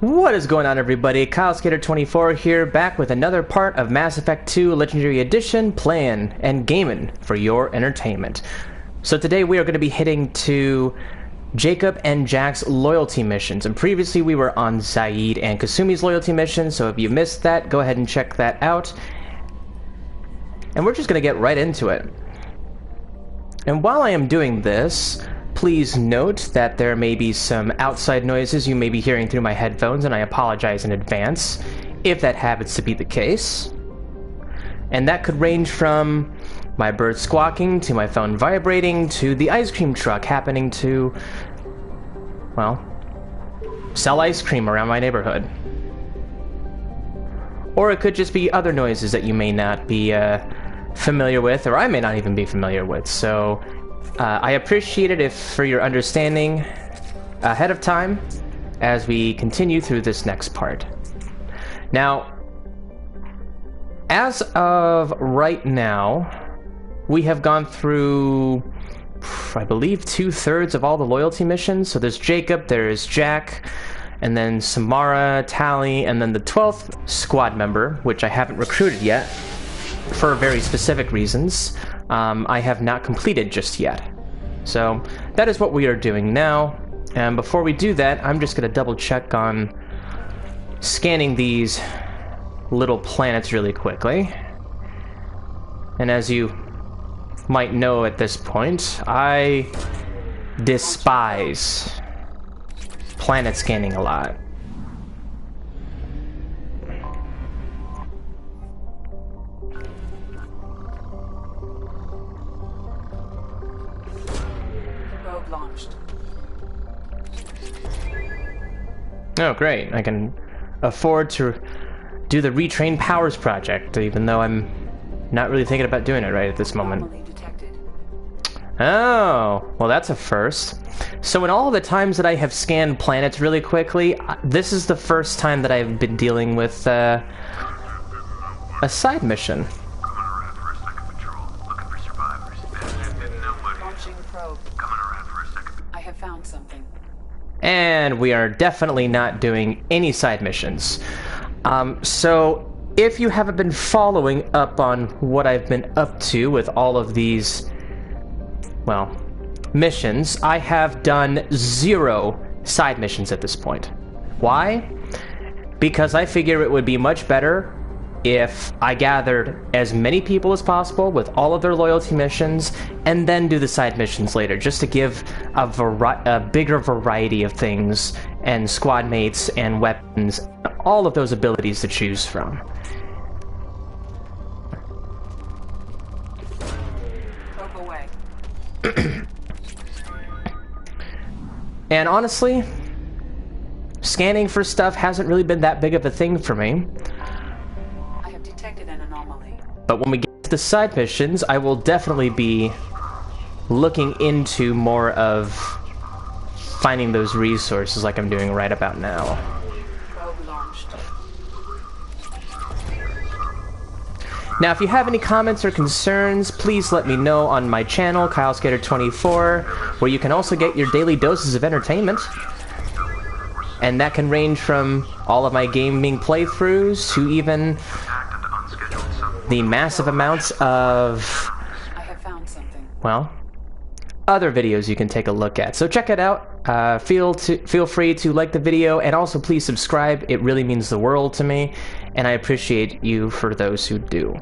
What is going on, everybody? Kylesk8r24 here, back with another part of Mass Effect 2 Legendary Edition, playing and gaming for your entertainment. So today we are going to be heading to Jacob and Jack's loyalty missions, and previously we were on Zaid and Kasumi's loyalty mission, so if you missed that, go ahead and check that out. And we're just going to get right into it. And while I am doing this, please note that there may be some outside noises you may be hearing through my headphones, and I apologize in advance if that happens to be the case. And that could range from my bird squawking, to my phone vibrating, to the ice cream truck happening to, well, sell ice cream around my neighborhood. Or it could just be other noises that you may not be familiar with, or I may not even be familiar with, so I appreciate it if for your understanding ahead of time as we continue through this next part. Now, as of right now, we have gone through, I believe, 2/3 of all the loyalty missions. So there's Jacob, there's Jack, and then Samara, Tali, and then the 12th squad member, which I haven't recruited yet for very specific reasons. I have not completed just yet. So that is what we are doing now. And before we do that, I'm just going to double check on scanning these little planets really quickly. And as you might know at this point, I despise planet scanning a lot. Oh, great. I can afford to do the Retrain Powers project, even though I'm not really thinking about doing it right at this moment. Oh, well, that's a first. So in all the times that I have scanned planets really quickly, this is the first time that I've been dealing with a side mission. And we are definitely not doing any side missions. So if you haven't been following up on what I've been up to with all of these, well, missions, I have done 0 side missions at this point. Why? Because I figure it would be much better if I gathered as many people as possible with all of their loyalty missions, and then do the side missions later, just to give a bigger variety of things, and squad mates, and weapons, all of those abilities to choose from. Away. And honestly, scanning for stuff hasn't really been that big of a thing for me. But when we get to the side missions, I will definitely be looking into more of finding those resources like I'm doing right about now. Now, if you have any comments or concerns, please let me know on my channel, Kylesk8r24, where you can also get your daily doses of entertainment. And that can range from all of my gaming playthroughs to even the massive amounts of, well, other videos you can take a look at. So check it out. Feel free to like the video, and also please subscribe. It really means the world to me, and I appreciate you for those who do.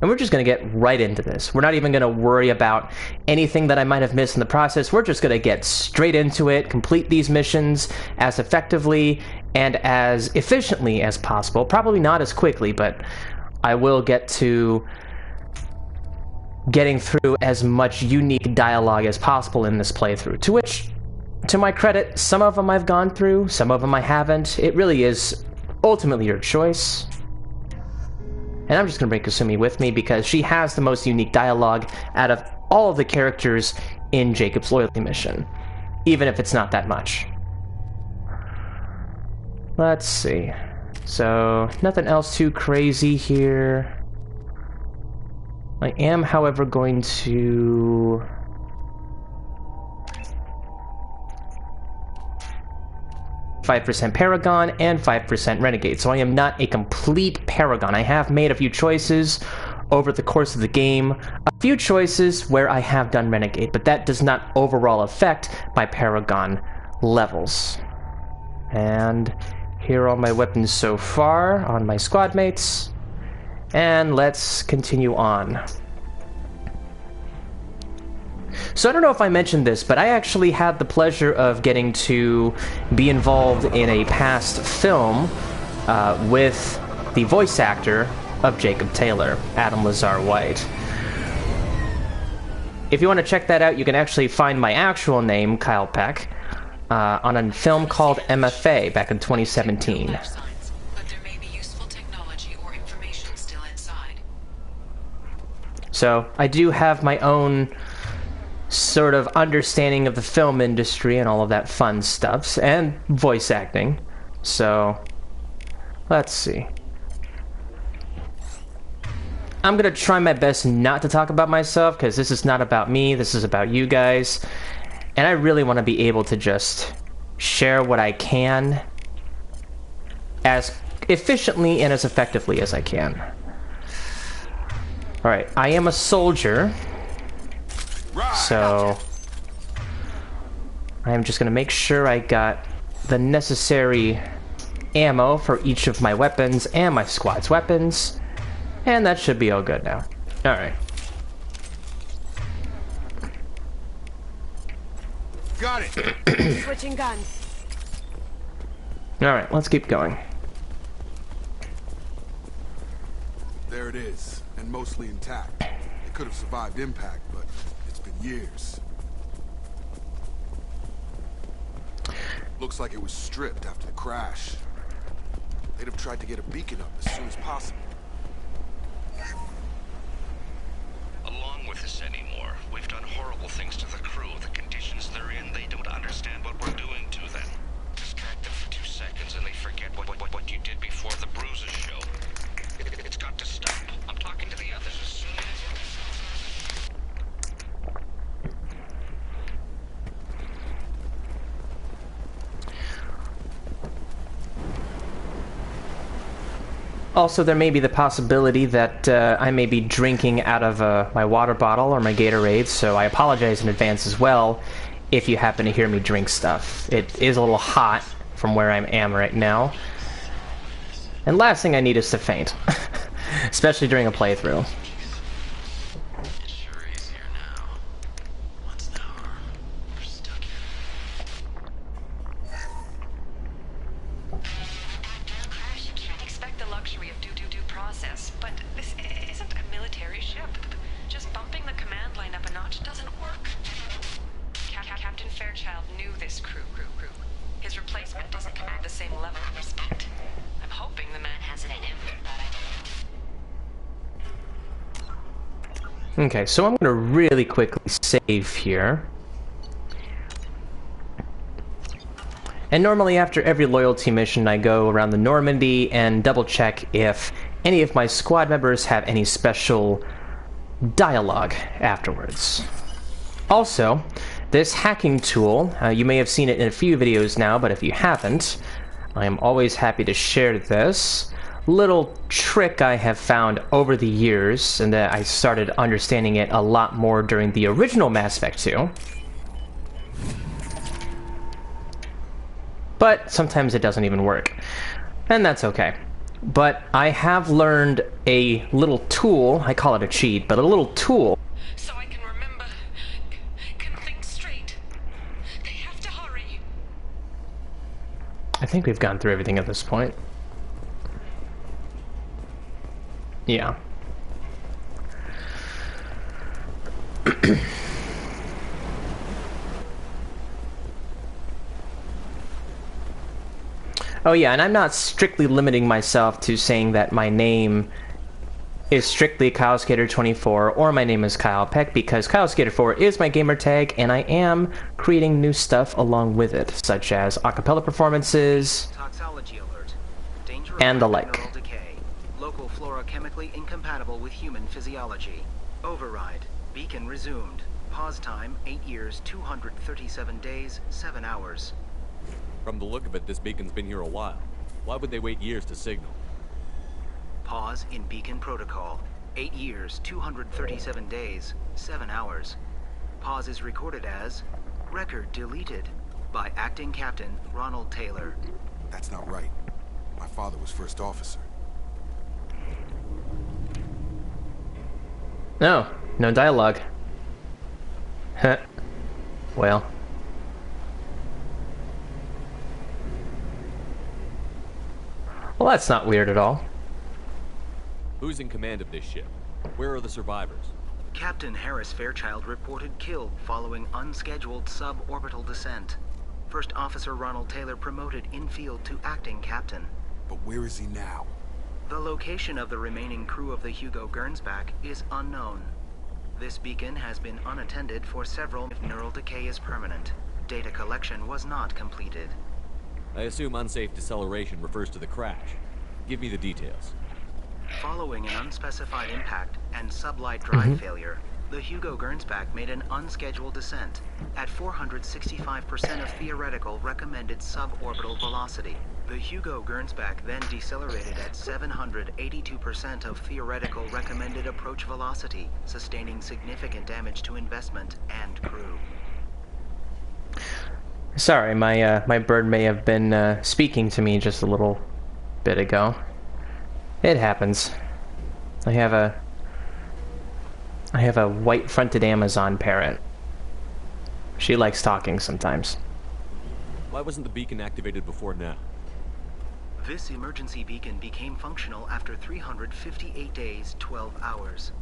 And we're just going to get right into this. We're not even going to worry about anything that I might have missed in the process. We're just going to get straight into it, complete these missions as effectively and as efficiently as possible. Probably not as quickly, but I will get to getting through as much unique dialogue as possible in this playthrough. To which, to my credit, some of them I've gone through, some of them I haven't. It really is ultimately your choice. And I'm just going to bring Kasumi with me because she has the most unique dialogue out of all of the characters in Jacob's loyalty mission, even if it's not that much. Let's see. So, nothing else too crazy here. I am, however, going to 5% Paragon, and 5% Renegade. So I am not a complete Paragon. I have made a few choices over the course of the game, a few choices where I have done Renegade, but that does not overall affect my Paragon levels. And here are all my weapons so far on my squad mates. And let's continue on. So I don't know if I mentioned this, but I actually had the pleasure of getting to be involved in a past film with the voice actor of Jacob Taylor, Adam Lazar White. If you want to check that out, you can actually find my actual name, Kyle Peck, on a film called MFA back in 2017. So I do have my own sort of understanding of the film industry and all of that fun stuff, and voice acting. So let's see. I'm gonna try my best not to talk about myself, because this is not about me, this is about you guys. And I really want to be able to just share what I can as efficiently and as effectively as I can. Alright, I am a soldier, so I am just going to make sure I got the necessary ammo for each of my weapons and my squad's weapons, and that should be all good now. Alright. Got it. Switching guns. Alright, let's keep going. There it is, and mostly intact. It could have survived impact, but it's been years. Looks like it was stripped after the crash. They'd have tried to get a beacon up as soon as possible. Along with this anymore, we've done horrible things to the crew. The conditions they're in, they don't understand what we're doing to them. Distract them for 2 seconds and they forget what you did before the bruises show. It's got to stop. I'm talking to the others as soon as... Also, there may be the possibility that I may be drinking out of my water bottle or my Gatorade, so I apologize in advance as well if you happen to hear me drink stuff. It is a little hot from where I am right now. And last thing I need is to faint, especially during a playthrough. It's sure easier now. Once an hour, we're stuck here. Crash, you can't expect the luxury of due process, but this isn't a military ship. Just bumping the command line up a notch doesn't work. Captain Fairchild knew this crew. His replacement doesn't command the same level of respect. I'm hoping the man has it in him, but Okay, so I'm going to really quickly save here. And normally after every loyalty mission I go around the Normandy and double check if any of my squad members have any special dialogue afterwards. Also, this hacking tool, you may have seen it in a few videos now, but if you haven't, I am always happy to share this little trick I have found over the years, and that I started understanding it a lot more during the original Mass Effect 2. But sometimes it doesn't even work, and that's okay. But I have learned a little tool, I call it a cheat, but a little tool. so I can remember, can think straight. They have to hurry. I think we've gone through everything at this point. Yeah. Oh yeah, and I'm not strictly limiting myself to saying that my name is strictly Kylesk8r24 or my name is Kyle Peck, because Kylesk8r4 is my gamer tag, and I am creating new stuff along with it, such as acapella performances Toxology alert. Danger and the of like. mineral decay. Local flora chemically incompatible with human physiology. Override. Beacon resumed. Pause time 8 years, 237 days, 7 hours. From the look of it, this beacon's been here a while. Why would they wait years to signal? Pause in beacon protocol. 8 years, 237 days, 7 hours. Pause is recorded as record deleted by Acting Captain Ronald Taylor. That's not right. My father was first officer. No, no dialogue. Huh. Well. Well, that's not weird at all. Who's in command of this ship? Where are the survivors? Captain Harris Fairchild reported killed following unscheduled suborbital descent. First Officer Ronald Taylor promoted in-field to acting captain. But where is he now? The location of the remaining crew of the Hugo Gernsback is unknown. This beacon has been unattended for several. If neural decay is permanent, data collection was not completed. I assume unsafe deceleration refers to the crash. Give me the details. Following an unspecified impact and sublight drive failure, the Hugo Gernsback made an unscheduled descent at 465% of theoretical recommended suborbital velocity. The Hugo Gernsback then decelerated at 782% of theoretical recommended approach velocity, sustaining significant damage to investment and crew. Sorry, my bird may have been speaking to me just a little bit ago. It happens. I have a white-fronted Amazon parrot. She likes talking sometimes. Why wasn't the beacon activated before now? This emergency beacon became functional after 358 days, 12 hours.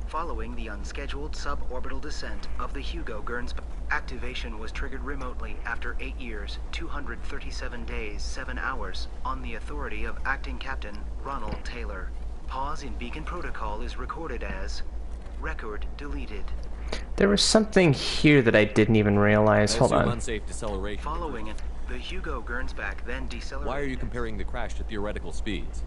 Following the unscheduled suborbital descent of the Hugo Gernsback, activation was triggered remotely after 8 years, 237 days, 7 hours, on the authority of Acting Captain Ronald Taylor. Pause in beacon protocol is recorded as record deleted. There was something here that I didn't even realize. Hold on. Unsafe deceleration. Following it, the Hugo Gernsback then decelerated. Why are you comparing the crash to theoretical speeds?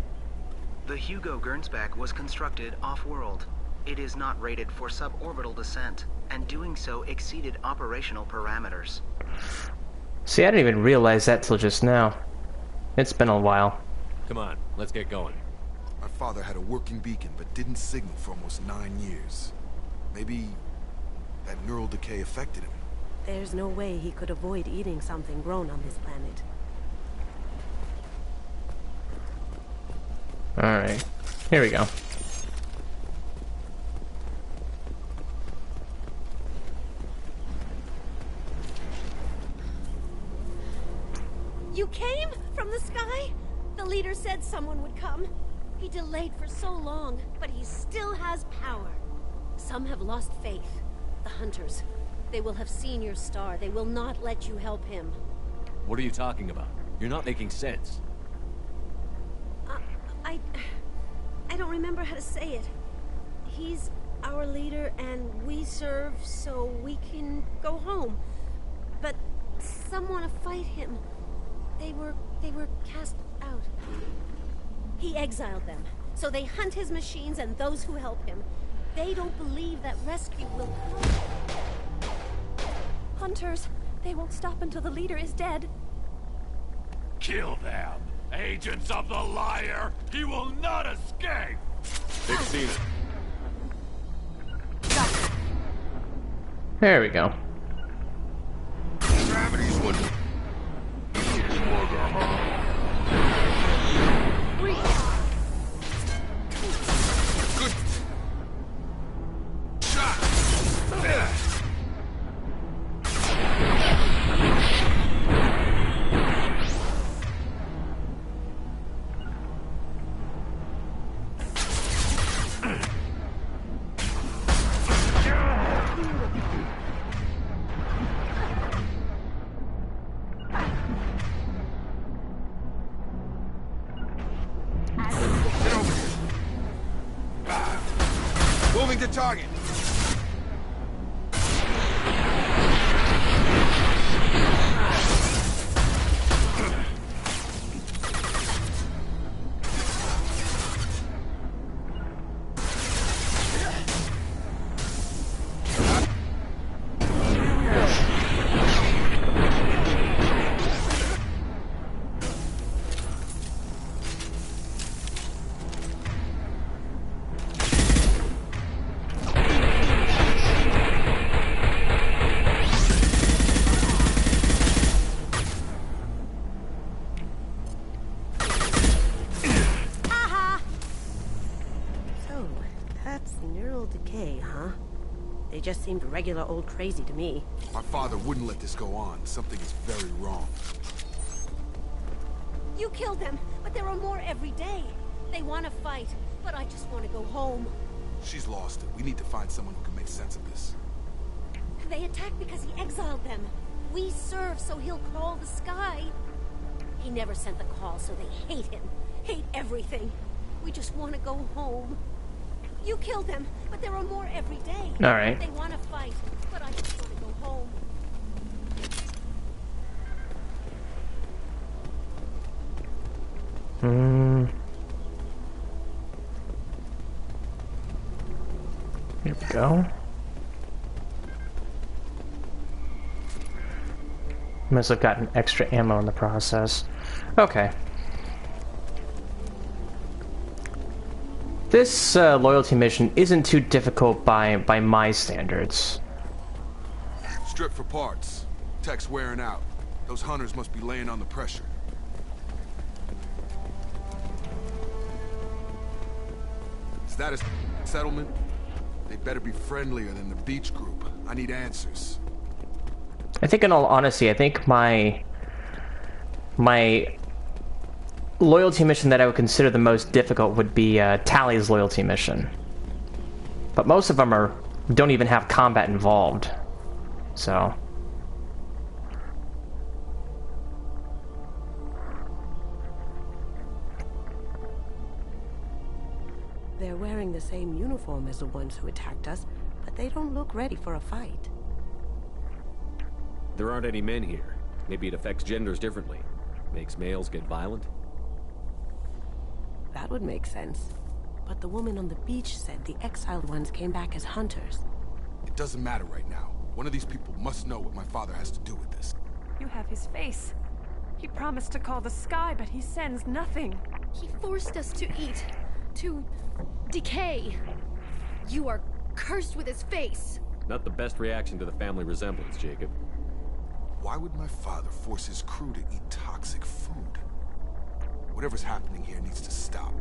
The Hugo Gernsback was constructed off-world. It is not rated for suborbital descent, and doing so exceeded operational parameters. See, I didn't even realize that till just now. It's been a while. Come on, let's get going. My father had a working beacon, but didn't signal for almost 9 years. Maybe that neural decay affected him. There's no way he could avoid eating something grown on this planet. Alright, here we go. You came? From the sky? The leader said someone would come. He delayed for so long, but he still has power. Some have lost faith. The hunters. They will have seen your star. They will not let you help him. What are you talking about? You're not making sense. I don't remember how to say it. He's our leader and we serve so we can go home. But some want to fight him. They were cast out. He exiled them, so they hunt his machines and those who help him. They don't believe that rescue will come. Hunters, they won't stop until the leader is dead. Kill them! Agents of the liar! He will not escape! They've seen it. There we go. Gravity's would... Good shot! Moving to target. decay, huh? They just seemed regular old crazy to me. My father wouldn't let this go on. Something is very wrong. You killed them, but there are more every day. They want to fight, but I just want to go home. She's lost it. We need to find someone who can make sense of this. They attacked because he exiled them. We serve so he'll call the sky. He never sent the call, so they hate him. Hate everything. We just want to go home. You killed them, but there are more every day. All right. They want to fight, but I just want to go home. Here we go. Must have gotten extra ammo in the process. Okay. This loyalty mission isn't too difficult by my standards. Strip for parts. Tech's wearing out. Those hunters must be laying on the pressure. Is that a settlement? They better be friendlier than the beach group. I need answers. I think in all honesty, I think my loyalty mission that I would consider the most difficult would be Tally's loyalty mission. But most of them don't even have combat involved. So They're wearing the same uniform as the ones who attacked us, but they don't look ready for a fight. There aren't any men here. Maybe it affects genders differently. Makes males get violent? That would make sense. But the woman on the beach said the exiled ones came back as hunters. It doesn't matter right now. One of these people must know what my father has to do with this. You have his face. He promised to call the sky, but he sends nothing. He forced us to eat. To decay. You are cursed with his face. Not the best reaction to the family resemblance, Jacob. Why would my father force his crew to eat toxic food? Whatever's happening here needs to stop.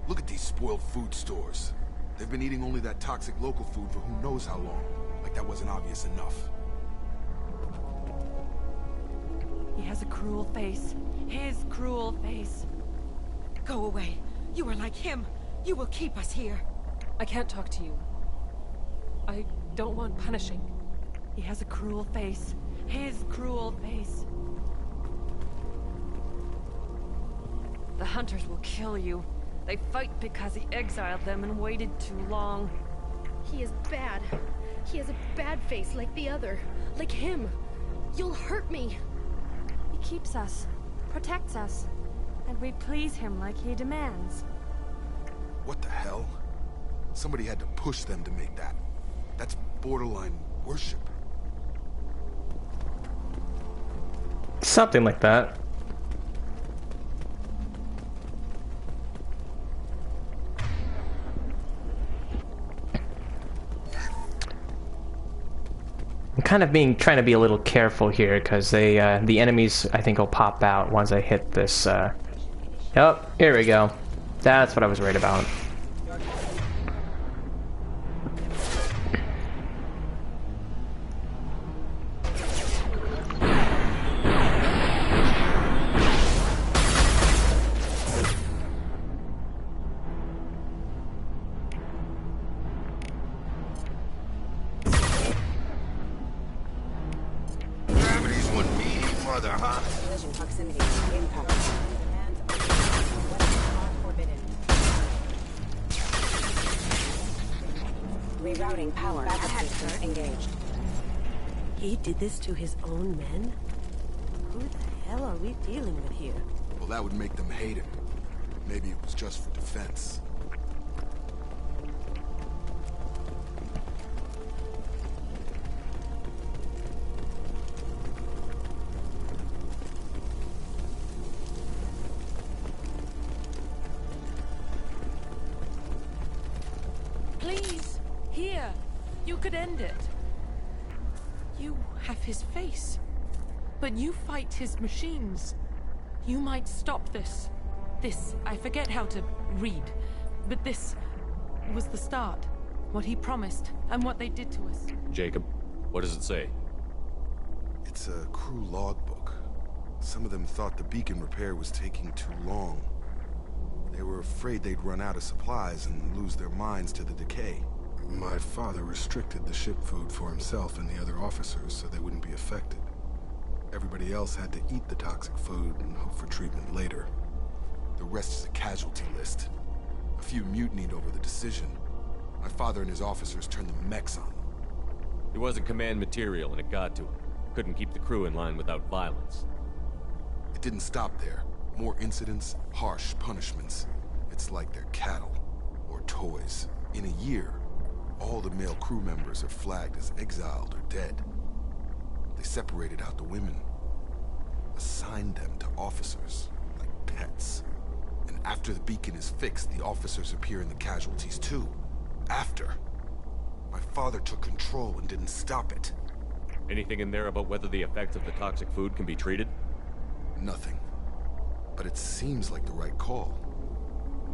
Look at these spoiled food stores. They've been eating only that toxic local food for who knows how long. Like that wasn't obvious enough. He has a cruel face. His cruel face. Go away. You are like him. You will keep us here. I can't talk to you. I don't want punishing. He has a cruel face. His cruel face. The hunters will kill you. They fight because he exiled them and waited too long. He is bad. He has a bad face like the other. Like him. You'll hurt me. He keeps us, protects us, and we please him like he demands. What the hell? Somebody had to push them to make that. That's borderline worship. something like that. I'm kind of trying to be a little careful here because the enemies I think will pop out once I hit this. Oh, here we go. That's what I was worried about. Rerouting power systems engaged. He did this to his own men? Who the hell are we dealing with here? Well, that would make them hate him. Maybe it was just for defense. Please, here. You could end it. You have his face. But you fight his machines. You might stop this. This, I forget how to read, but this was the start. What he promised, and what they did to us. Jacob, what does it say? It's a crew logbook. Some of them thought the beacon repair was taking too long. They were afraid they'd run out of supplies and lose their minds to the decay. My father restricted the ship food for himself and the other officers so they wouldn't be affected. Everybody else had to eat the toxic food and hope for treatment later. The rest is a casualty list. A few mutinied over the decision. My father and his officers turned the mechs on them. It wasn't command material and it got to him. Couldn't keep the crew in line without violence. It didn't stop there. More incidents, harsh punishments. It's like they're cattle or toys. In a year, all the male crew members are flagged as exiled or dead. They separated out the women, assigned them to officers like pets. And after the beacon is fixed, the officers appear in the casualties too. After. My father took control and didn't stop it. Anything in there about whether the effects of the toxic food can be treated? Nothing. But it seems like the right call.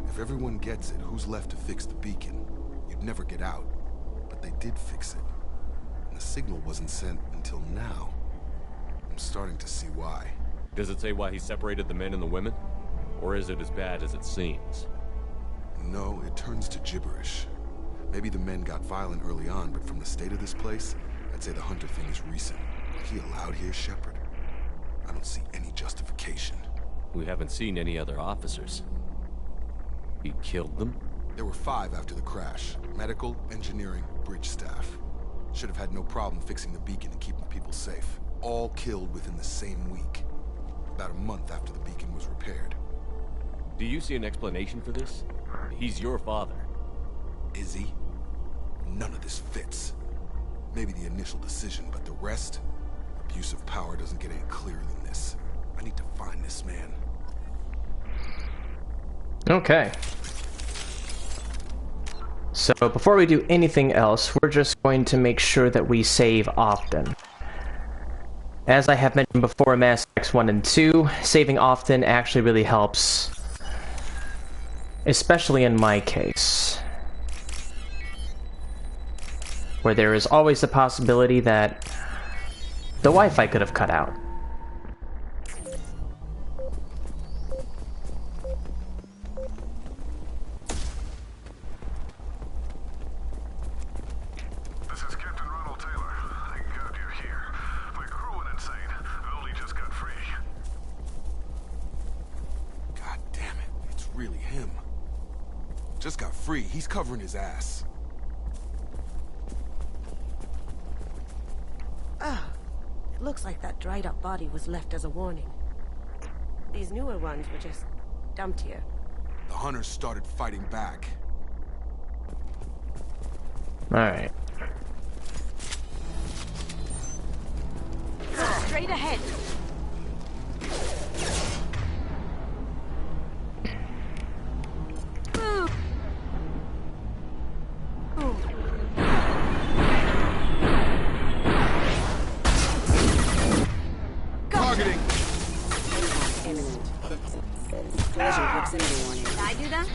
If everyone gets it, who's left to fix the beacon? You'd never get out. But they did fix it. And the signal wasn't sent until now. I'm starting to see why. Does it say why he separated the men and the women? Or is it as bad as it seems? No, it turns to gibberish. Maybe the men got violent early on, but from the state of this place, I'd say the Hunter thing is recent. He allowed here, Shepard? I don't see any justification. We haven't seen any other officers. He killed them? There were 5 after the crash. Medical, engineering, bridge staff. Should have had no problem fixing the beacon and keeping people safe. All killed within the same week. About a month after the beacon was repaired. Do you see an explanation for this? He's your father. Is he? None of this fits. Maybe the initial decision, but the rest? Abuse of power doesn't get any clearer than this. I need to find this man. Okay. So before we do anything else, we're just going to make sure that we save often. As I have mentioned before in Mass Effect 1 and 2, saving often actually really helps. Especially in my case, where there is always the possibility that the Wi-Fi could have cut out. This is Captain Ronald Taylor. Thank God you're here. My crew went insane. I only just got free. God damn it, it's really him. Just got free. He's covering his ass. It looks like that dried up body was left as a warning. These newer ones were just dumped here. The hunters started fighting back. Alright. Straight ahead. Targeting! Did I do that?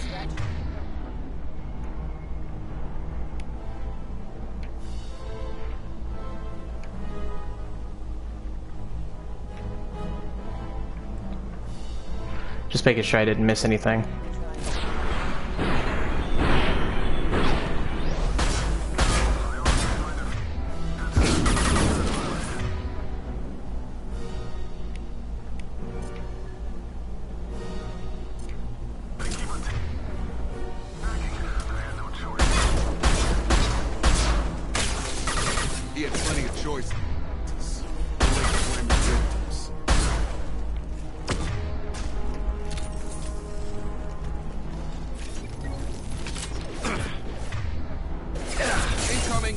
Just making sure I didn't miss anything. He had plenty of choices. Too late to blame the victims. Incoming!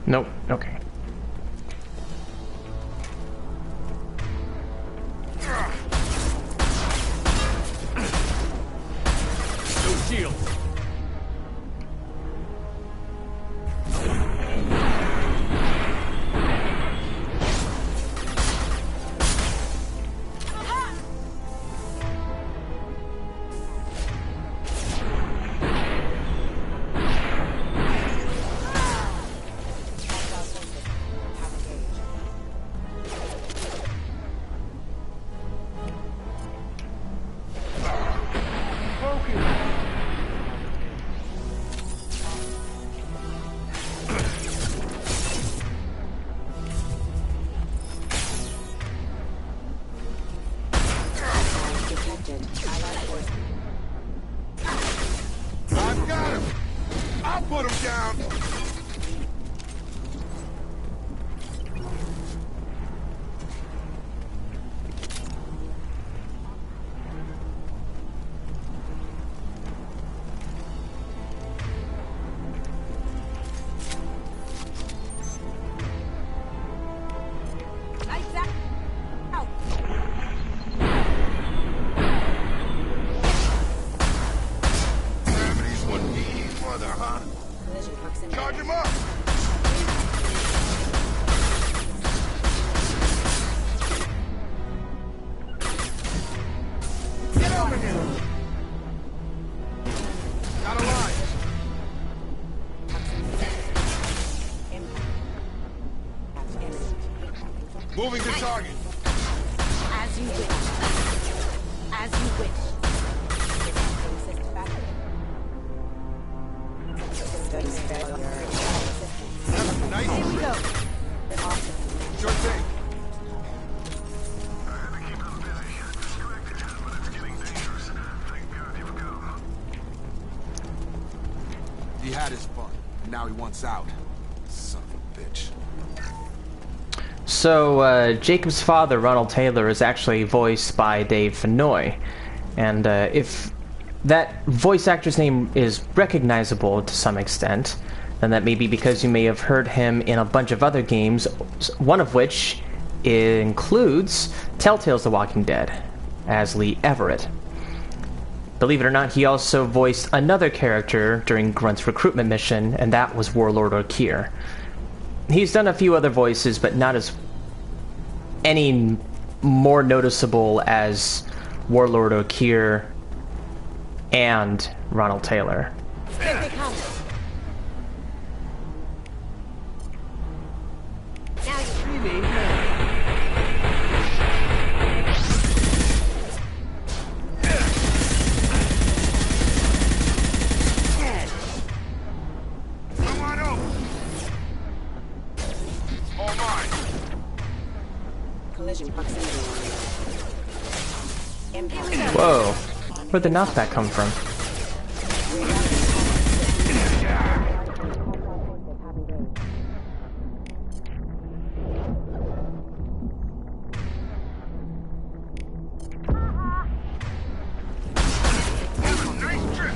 Nope. Okay. No shield. I've got him! I'll put him down! Gravity's what needs mother, huh? Charge him up! Get over here! Got a line! Moving to target. As you wish. As you wish. Nice. Here we go. Sure thing. He had his fun. Now he wants out. Son of a bitch. So, Jacob's father, Ronald Taylor, is actually voiced by Dave Fennoy. And if that voice actor's name is recognizable to some extent, then that may be because you may have heard him in a bunch of other games, one of which includes Telltale's The Walking Dead, as Lee Everett. Believe it or not, he also voiced another character during Grunt's recruitment mission, and that was Warlord Okir. He's done a few other voices, but not as any more noticeable as Warlord Okir and Ronald Taylor. Here they come. Now you really Come on over. All mine. collision proximity. Impact. Whoa, where'd the knockback come from? Nice trip.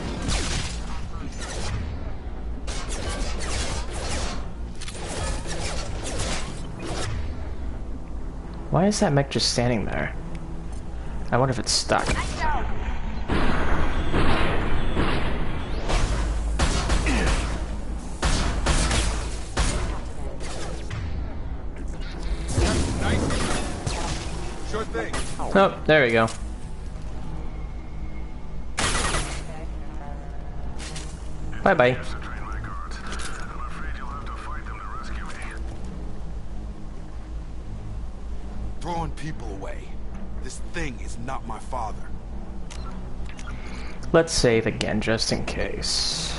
Why is that mech just standing there? I wonder if it's stuck. Sure thing. Oh, there we go. Bye-bye. Throwing people away. This thing is not my father. Let's save again, just in case.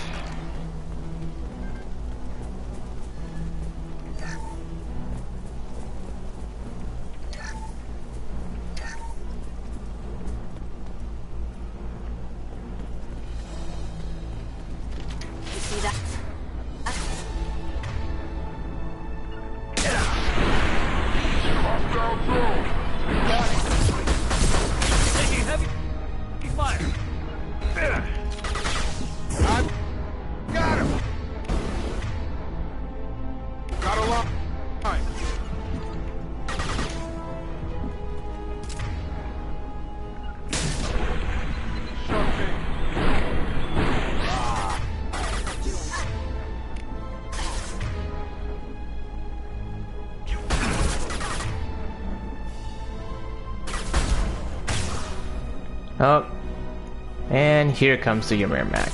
You see that? Taking heavy fire. Oh. And here comes the Ymir Mech.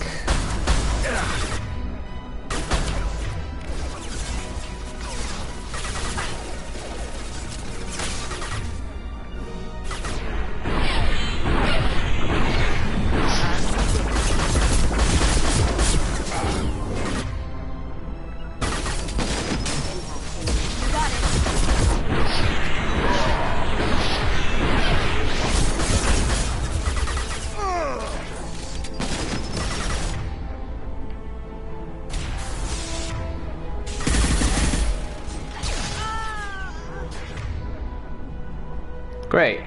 Great.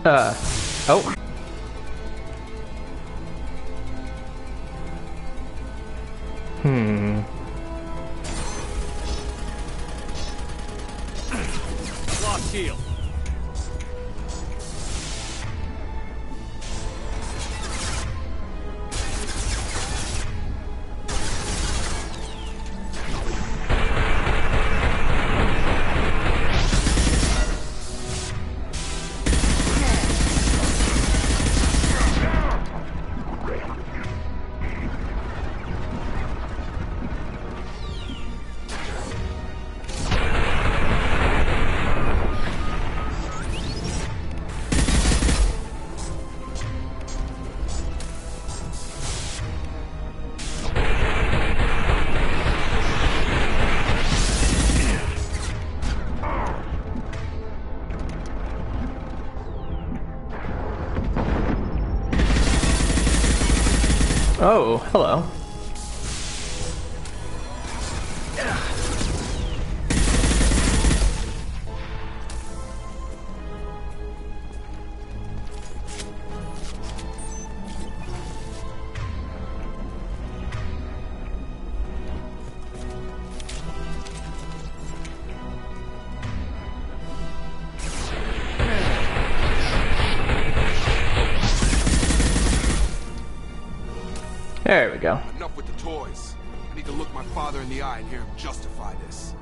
Oh. Lost shield. Oh, hello. There we go. Enough with the toys. I need to look my father in the eye and hear him justify this.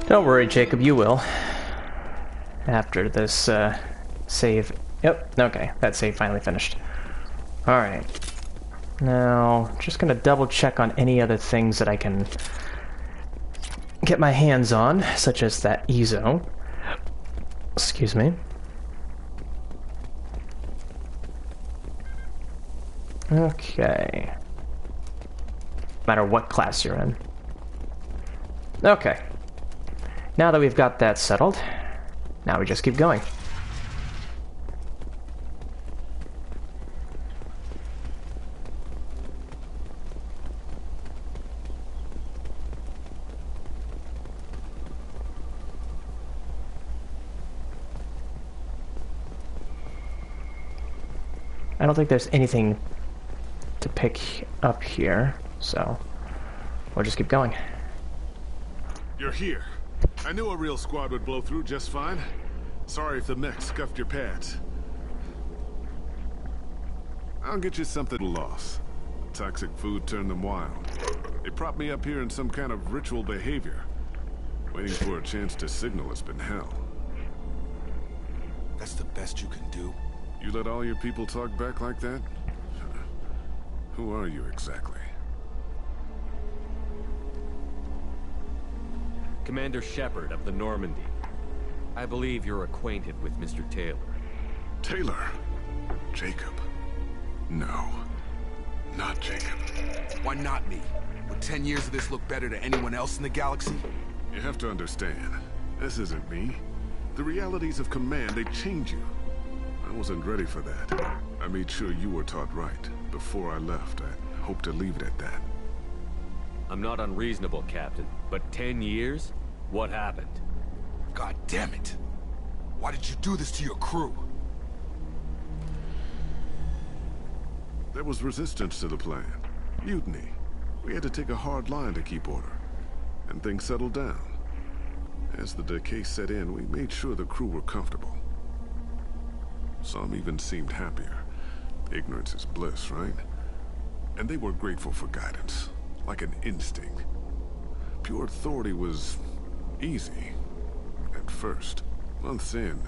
Don't worry, Jacob, you will. After this save. Yep, okay, that save finally finished. Alright. Now, just gonna double check on any other things that I can get my hands on, such as that Ezo. Excuse me. Okay. No matter what class you're in. Okay. Now that we've got that settled, now we just keep going. I don't think there's anything to pick up here, so we'll just keep going. You're here. I knew a real squad would blow through just fine. Sorry if the mech scuffed your pads. I'll get you something to loss. Toxic food turned them wild. They propped me up here in some kind of ritual behavior. Waiting for a chance to signal has been hell. That's the best you can do? You let all your people talk back like that? Who are you exactly? Commander Shepard of the Normandy. I believe you're acquainted with Mr. Taylor. Taylor? Jacob? No. Not Jacob. Why not me? Would 10 years of this look better to anyone else in the galaxy? You have to understand, this isn't me. The realities of command, they change you. I wasn't ready for that. I made sure you were taught right. Before I left, I hope to leave it at that. I'm not unreasonable, Captain, but 10 years? What happened? God damn it! Why did you do this to your crew? There was resistance to the plan. Mutiny. We had to take a hard line to keep order. And things settled down. As the decay set in, we made sure the crew were comfortable. Some even seemed happier. Ignorance is bliss, right? And they were grateful for guidance, like an instinct. Pure authority was easy, at first. Months in,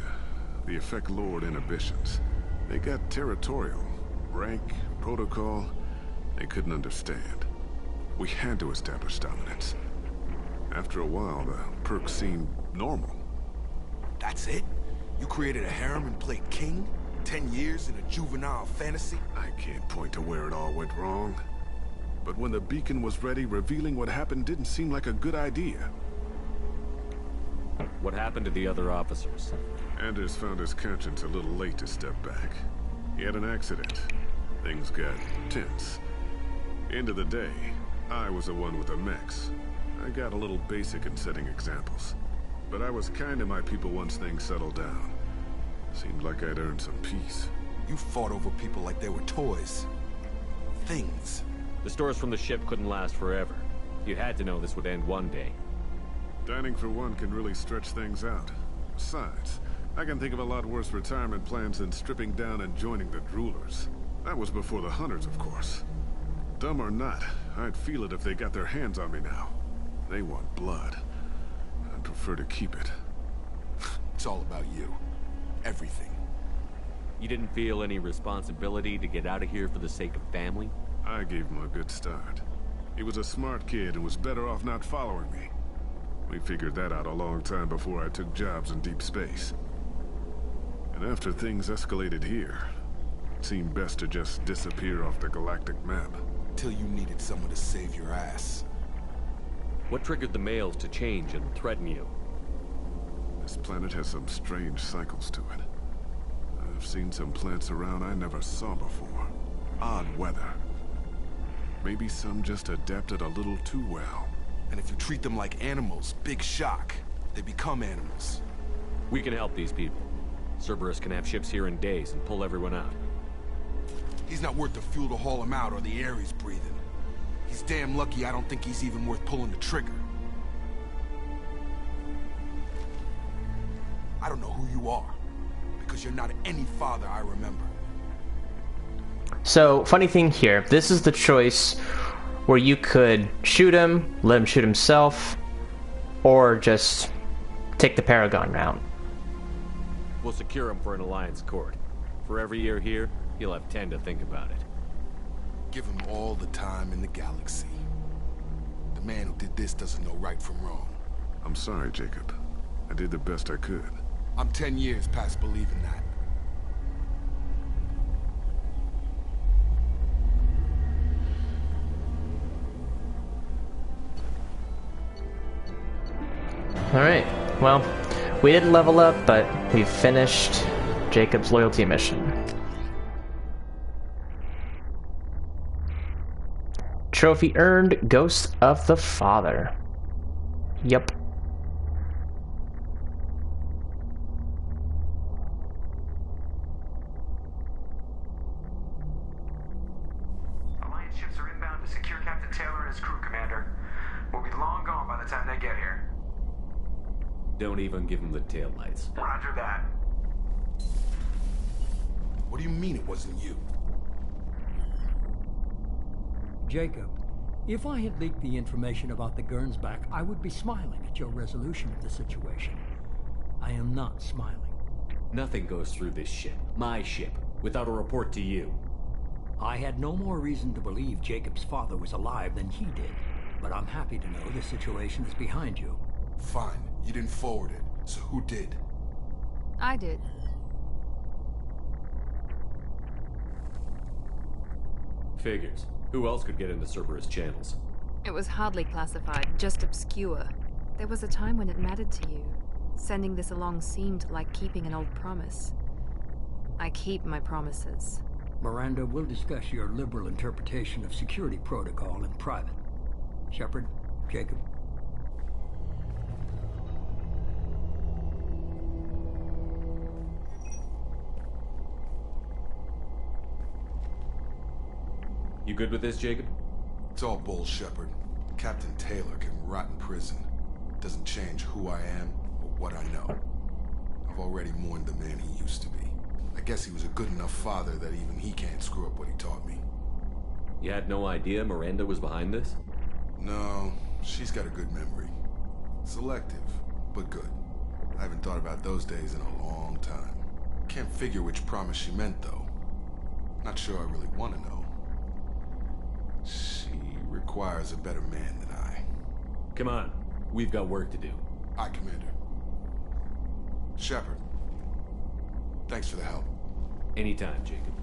the effect lowered inhibitions. They got territorial. Rank, protocol, they couldn't understand. We had to establish dominance. After a while, the perks seemed normal. That's it? You created a harem and played king? 10 years in a juvenile fantasy? I can't point to where it all went wrong. But when the beacon was ready, revealing what happened didn't seem like a good idea. What happened to the other officers? Anders found his conscience a little late to step back. He had an accident. Things got tense. End of the day, I was the one with the mechs. I got a little basic in setting examples. But I was kind to my people once things settled down. Seemed like I'd earned some peace. You fought over people like they were toys. Things. The stores from the ship couldn't last forever. You had to know this would end one day. Dining for one can really stretch things out. Besides, I can think of a lot worse retirement plans than stripping down and joining the droolers. That was before the hunters, of course. Dumb or not, I'd feel it if they got their hands on me now. They want blood. I'd prefer to keep it. It's all about you. Everything. You didn't feel any responsibility to get out of here for the sake of family? I gave him a good start. He was a smart kid and was better off not following me. We figured that out a long time before I took jobs in deep space. And after things escalated here, it seemed best to just disappear off the galactic map. Till you needed someone to save your ass. What triggered the males to change and threaten you? This planet has some strange cycles to it. I've seen some plants around I never saw before. Odd weather. Maybe some just adapted a little too well. And if you treat them like animals, big shock. They become animals. We can help these people. Cerberus can have ships here in days and pull everyone out. He's not worth the fuel to haul him out or the air he's breathing. He's damn lucky I don't think he's even worth pulling the trigger. I don't know who you are, because you're not any father I remember. So, funny thing here, this is the choice where you could shoot him, let him shoot himself, or just take the Paragon route. We'll secure him for an Alliance court. For every year here, he'll have 10 to think about it. Give him all the time in the galaxy. The man who did this doesn't know right from wrong. I'm sorry, Jacob. I did the best I could. I'm 10 years past believing that. Alright, well, we didn't level up, but we finished Jacob's loyalty mission. Trophy earned, Ghost of the Father. Yep. Alliance ships are inbound to secure Captain Taylor and his crew, Commander. We'll be long gone by the time they get here. Don't even give him the taillights. Roger that. What do you mean it wasn't you? Jacob, if I had leaked the information about the Gernsback, I would be smiling at your resolution of the situation. I am not smiling. Nothing goes through this ship, my ship, without a report to you. I had no more reason to believe Jacob's father was alive than he did, but I'm happy to know the situation is behind you. Fine. You didn't forward it, so who did? I did. Figures. Who else could get into Cerberus channels? It was hardly classified, just obscure. There was a time when it mattered to you. Sending this along seemed like keeping an old promise. I keep my promises. Miranda, we'll discuss your liberal interpretation of security protocol in private. Shepard, Jacob. You good with this, Jacob? It's all bull, Shepard. Captain Taylor can rot in prison. Doesn't change who I am or what I know. I've already mourned the man he used to be. I guess he was a good enough father that even he can't screw up what he taught me. You had no idea Miranda was behind this? No, she's got a good memory. Selective, but good. I haven't thought about those days in a long time. Can't figure which promise she meant, though. Not sure I really want to know. She requires a better man than I. Come on, we've got work to do. Aye, Commander. Shepard, thanks for the help. Anytime, Jacob.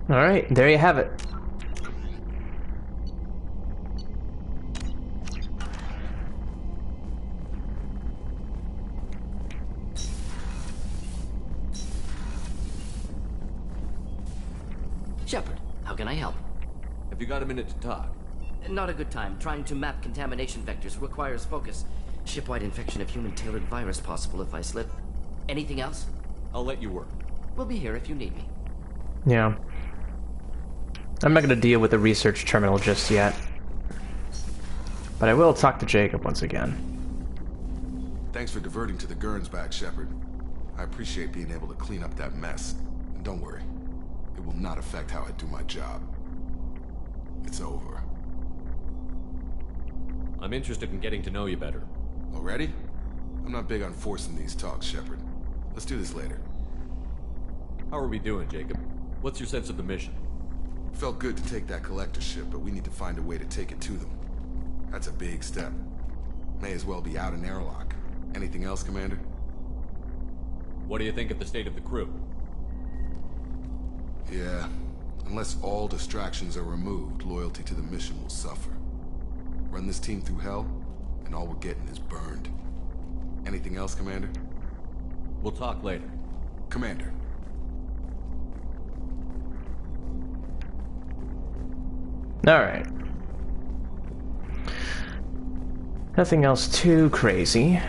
Alright, there you have it. Shepard, how can I help? Have you got a minute to talk? Not a good time. Trying to map contamination vectors requires focus. Shipwide infection of human-tailored virus possible if I slip. Anything else? I'll let you work. We'll be here if you need me. Yeah. I'm not going to deal with the research terminal just yet. But I will talk to Jacob once again. Thanks for diverting to the Gernsback, Shepard. I appreciate being able to clean up that mess. And don't worry, it will not affect how I do my job. It's over. I'm interested in getting to know you better. Already? I'm not big on forcing these talks, Shepard. Let's do this later. How are we doing, Jacob? What's your sense of the mission? Felt good to take that collector ship, but we need to find a way to take it to them. That's a big step. May as well be out in airlock. Anything else, Commander? What do you think of the state of the crew? Yeah. Unless all distractions are removed, loyalty to the mission will suffer. Run this team through hell, and all we're getting is burned. Anything else, Commander? We'll talk later. Commander. Alright. Nothing else too crazy.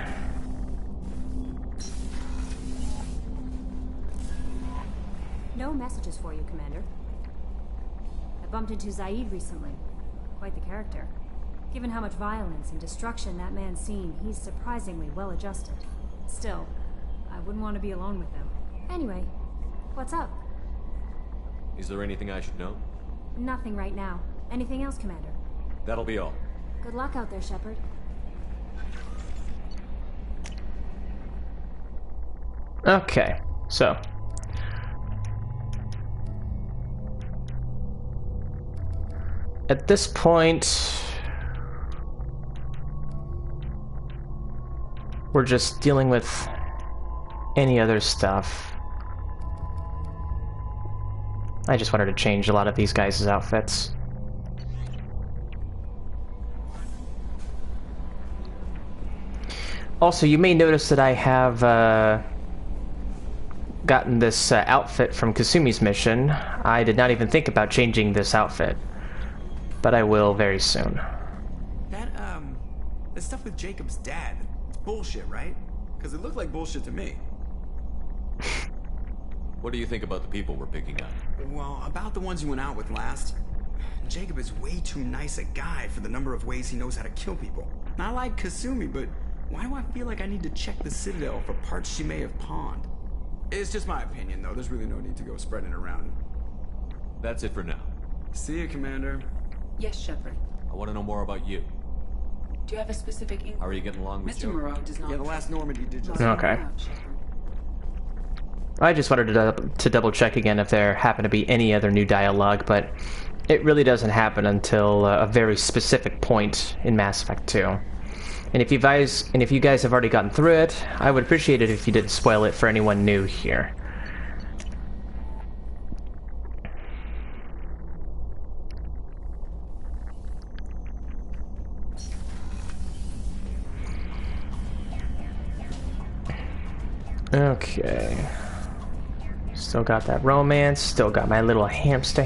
No messages for you, Commander. I bumped into Zaid recently. Quite the character. Given how much violence and destruction that man's seen, he's surprisingly well adjusted. Still, I wouldn't want to be alone with him. Anyway, what's up? Is there anything I should know? Nothing right now. Anything else, Commander? That'll be all. Good luck out there, Shepard. Okay, so. At this point, we're just dealing with any other stuff. I just wanted to change a lot of these guys' outfits. Also, you may notice that I have gotten this outfit from Kasumi's mission. I did not even think about changing this outfit, but I will very soon. That stuff with Jacob's dad, it's bullshit, right? Because it looked like bullshit to me. What do you think about the people we're picking up? Well, about the ones you went out with last. Jacob is way too nice a guy for the number of ways he knows how to kill people. Not like Kasumi, but why do I feel like I need to check the Citadel for parts she may have pawned? It's just my opinion, though. There's really no need to go spreading it around. That's it for now. See you, Commander. Yes, Shepard. I want to know more about you. Do you have a specific inquiry? How are you getting along with Mr. Joe? Moreau does not... Yeah, the last Normandy did just... Okay. I just wanted to double check again if there happened to be any other new dialogue, but it really doesn't happen until a very specific point in Mass Effect 2. And if you guys have already gotten through it, I would appreciate it if you didn't spoil it for anyone new here. Okay. Still got that romance, still got my little hamster.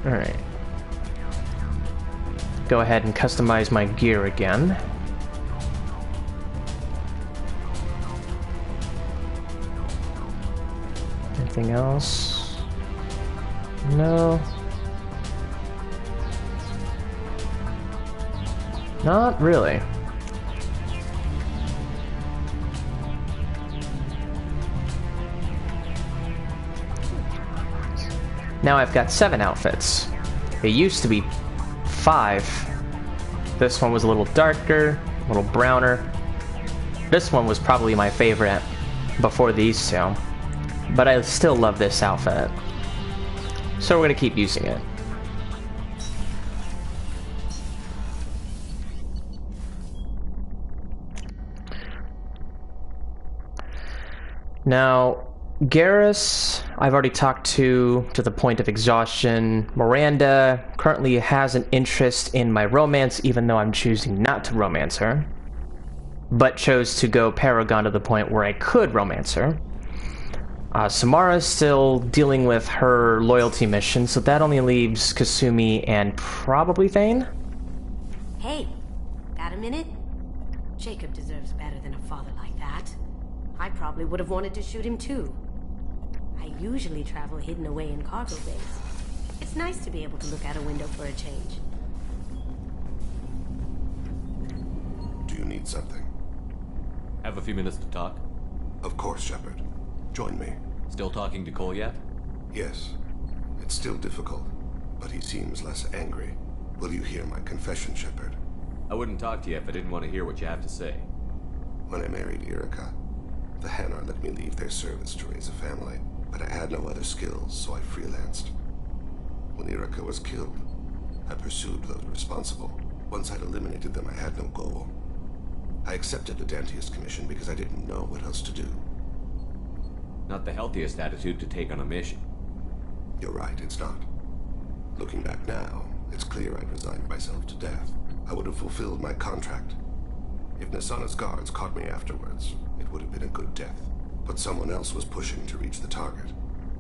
Alright. Go ahead and customize my gear again. anything else? No. Not really. Now I've got 7 outfits. It used to be 5. This one was a little darker, a little browner. This one was probably my favorite before these two. But I still love this outfit. So we're gonna keep using it. Now, Garrus, I've already talked to the point of exhaustion. Miranda currently has an interest in my romance, even though I'm choosing not to romance her. But chose to go Paragon to the point where I could romance her. Samara's still dealing with her loyalty mission, so that only leaves Kasumi and probably Thane? Hey, got a minute? Jacob deserves better than a father like that. I probably would have wanted to shoot him too. I usually travel hidden away in cargo bays. It's nice to be able to look out a window for a change. Do you need something? Have a few minutes to talk? Of course, Shepard. Join me. Still talking to Cole yet? Yes. It's still difficult, but he seems less angry. Will you hear my confession, Shepard? I wouldn't talk to you if I didn't want to hear what you have to say. When I married Erica, the Hanar let me leave their service to raise a family, but I had no other skills, so I freelanced. When Erica was killed, I pursued those responsible. Once I'd eliminated them, I had no goal. I accepted the Dantius commission because I didn't know what else to do. Not the healthiest attitude to take on a mission. You're right, it's not. Looking back now, it's clear I'd resigned myself to death. I would have fulfilled my contract. If Nasana's guards caught me afterwards, it would have been a good death. But someone else was pushing to reach the target,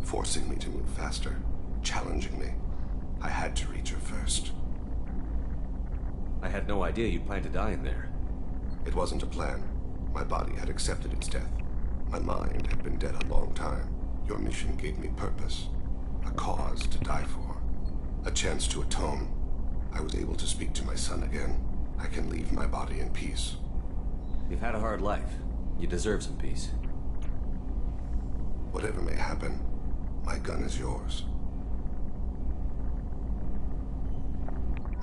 forcing me to move faster, challenging me. I had to reach her first. I had no idea you'd plan to die in there. It wasn't a plan. My body had accepted its death. My mind had been dead a long time. Your mission gave me purpose, a cause to die for, a chance to atone. I was able to speak to my son again. I can leave my body in peace. You've had a hard life. You deserve some peace. Whatever may happen, my gun is yours.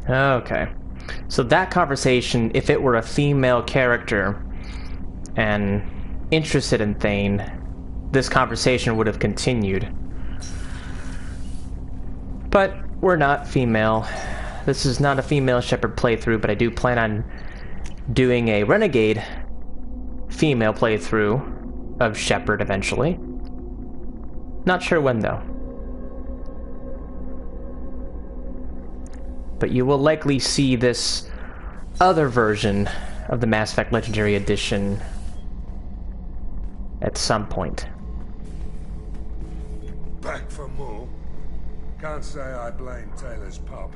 Okay. So that conversation, if it were a female character and interested in Thane, this conversation would have continued. But we're not female. This is not a female Shepard playthrough, but I do plan on doing a Renegade female playthrough of Shepard eventually. Not sure when, though. But you will likely see this other version of the Mass Effect Legendary Edition at some point. Back for more? Can't say I blame Taylor's pop.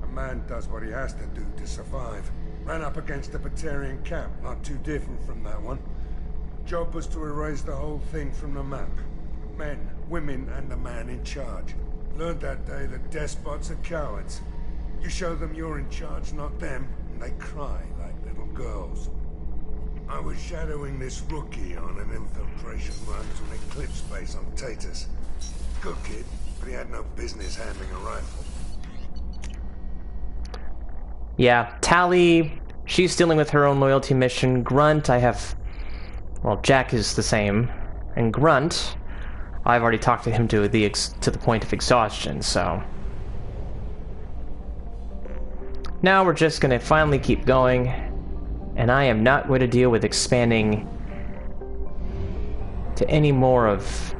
A man does what he has to do to survive. Ran up against a Batarian camp, not too different from that one. Job was to erase the whole thing from the map. Men, women, and the man in charge. Learned that day that despots are cowards. You show them you're in charge, not them, and they cry like little girls. I was shadowing this rookie on an infiltration run to an Eclipse base on Tatus. Good kid, but he had no business handling a rifle. Yeah, Tally, she's dealing with her own loyalty mission. Grunt, I have... Well, Jack is the same. And Grunt, I've already talked to him to the point of exhaustion, so... Now we're just gonna finally keep going, and I am not going to deal with expanding to any more of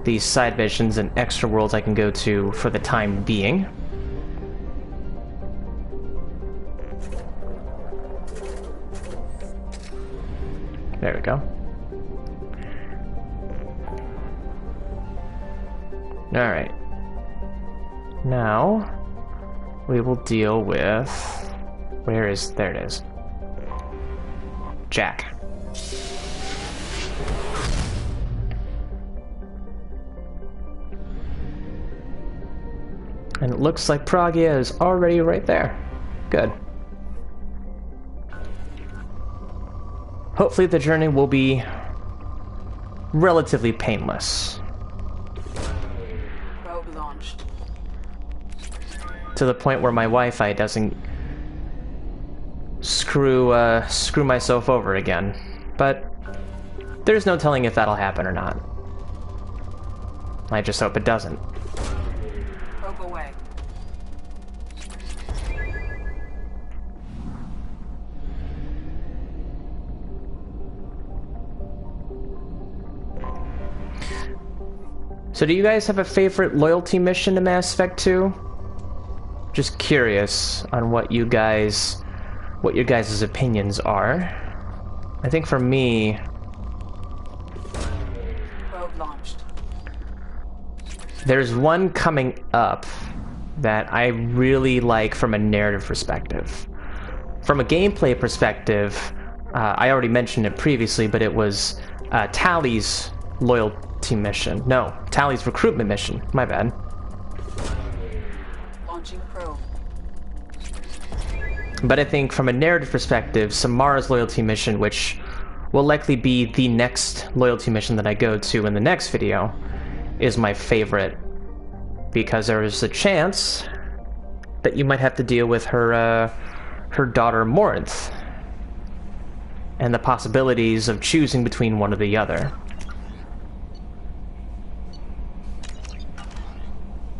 these side missions and extra worlds I can go to for the time being. There we go. Alright. Now, we will deal with... There it is. Jack. And it looks like Pragia is already right there. Good. Hopefully the journey will be relatively painless. Probe launched. To the point where my Wi-Fi doesn't screw myself over again. But there's no telling if that'll happen or not. I just hope it doesn't. Probe away. So do you guys have a favorite loyalty mission in Mass Effect 2? Just curious on what your guys' opinions are. I think for me, Probe launched. there's one coming up that I really like from a narrative perspective. From a gameplay perspective, I already mentioned it previously, but it was Tally's loyalty mission. No, Tally's recruitment mission. My bad. Launching probe. But I think from a narrative perspective, Samara's loyalty mission, which will likely be the next loyalty mission that I go to in the next video, is my favorite. Because there is a chance that you might have to deal with her daughter Morinth. And the possibilities of choosing between one or the other.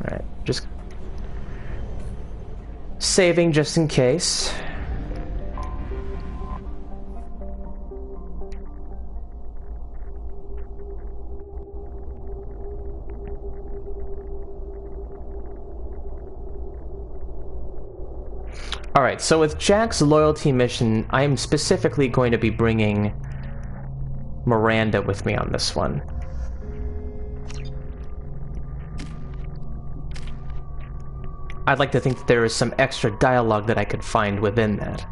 Alright, just saving just in case. Alright, so with Jack's loyalty mission, I am specifically going to be bringing Miranda with me on this one. I'd like to think that there is some extra dialogue that I could find within that.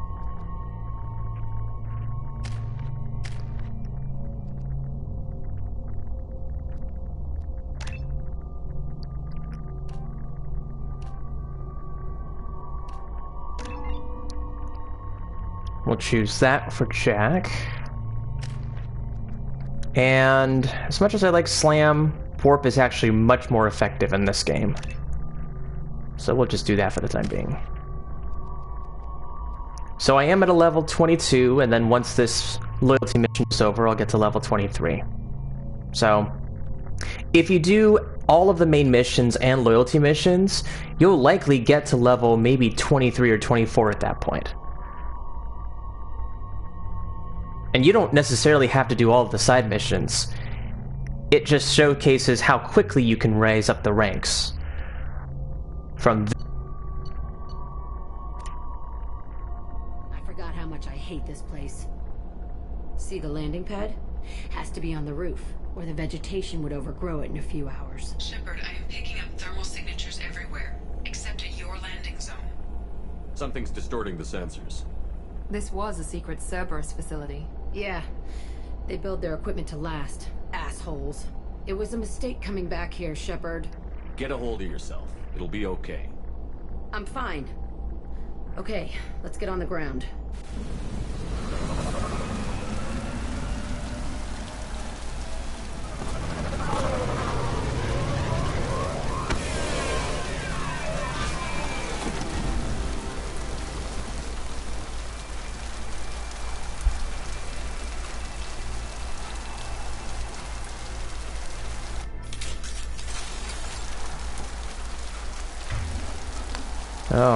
We'll choose that for Jack. And as much as I like Slam, Warp is actually much more effective in this game. So we'll just do that for the time being. So I am at a level 22, and then once this loyalty mission is over, I'll get to level 23. So if you do all of the main missions and loyalty missions, you'll likely get to level maybe 23 or 24 at that point. And you don't necessarily have to do all of the side missions. It just showcases how quickly you can raise up the ranks. From I forgot how much I hate this place. See the landing pad? Has to be on the roof, or the vegetation would overgrow it in a few hours. Shepard, I am picking up thermal signatures everywhere, except at your landing zone. Something's distorting the sensors. This was a secret Cerberus facility. Yeah. They build their equipment to last. Assholes. It was a mistake coming back here, Shepard. Get a hold of yourself. It'll be okay. I'm fine. Okay, let's get on the ground.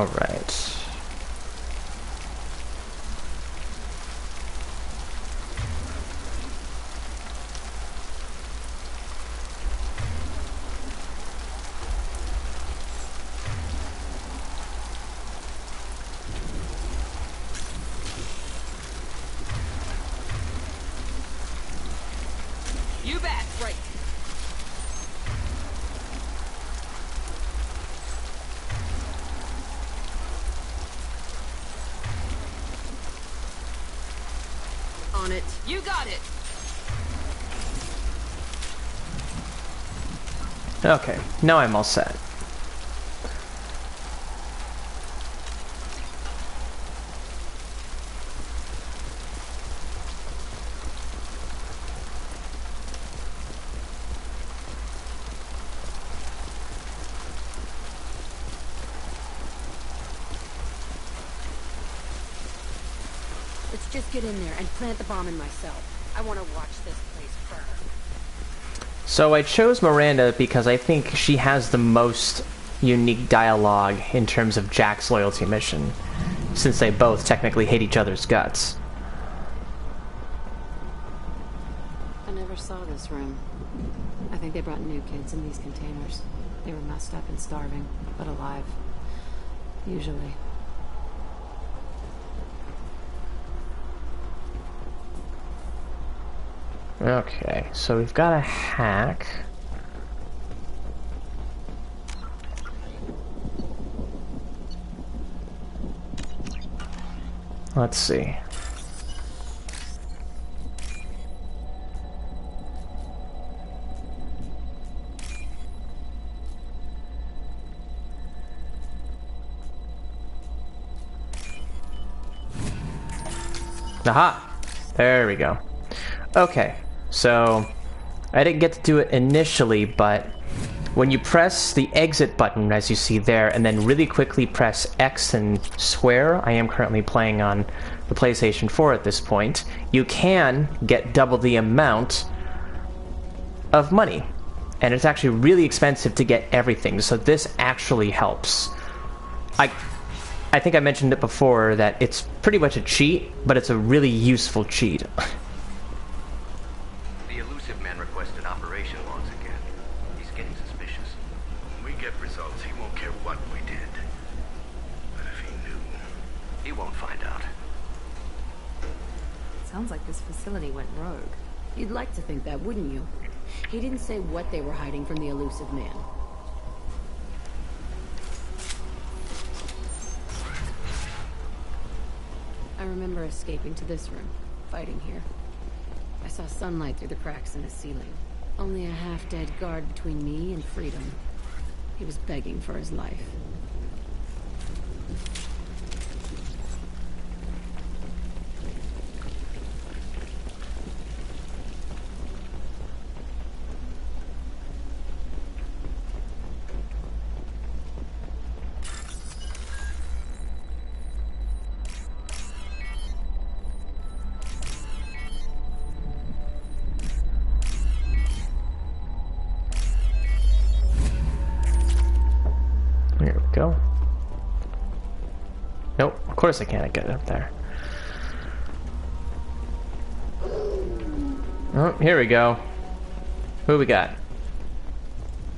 all right. You bet, right. On it. You got it. Okay, now I'm all set. Just get in there and plant the bomb in myself. I want to watch this place burn. So I chose Miranda because I think she has the most unique dialogue in terms of Jack's loyalty mission, since they both technically hate each other's guts. I never saw this room. I think they brought new kids in these containers. They were messed up and starving, but alive. Usually. Okay, so we've got a hack. Let's see. Aha! There we go. Okay, so I didn't get to do it initially, but when you press the exit button, as you see there, and then really quickly press X and swear, I am currently playing on the PlayStation 4 at this point, you can get double the amount of money. And it's actually really expensive to get everything, so this actually helps. I think I mentioned it before that it's pretty much a cheat, but it's a really useful cheat. The elusive man requested operation logs again. He's getting suspicious. When we get results, he won't care what we did. But if he knew, he won't find out. Sounds like this facility went rogue. You'd like to think that, wouldn't you? He didn't say what they were hiding from the elusive man. I remember escaping to this room, fighting here. I saw sunlight through the cracks in the ceiling. Only a half-dead guard between me and freedom. He was begging for his life. Here we go. Nope, of course I can't get it up there. Oh, here we go. Who we got?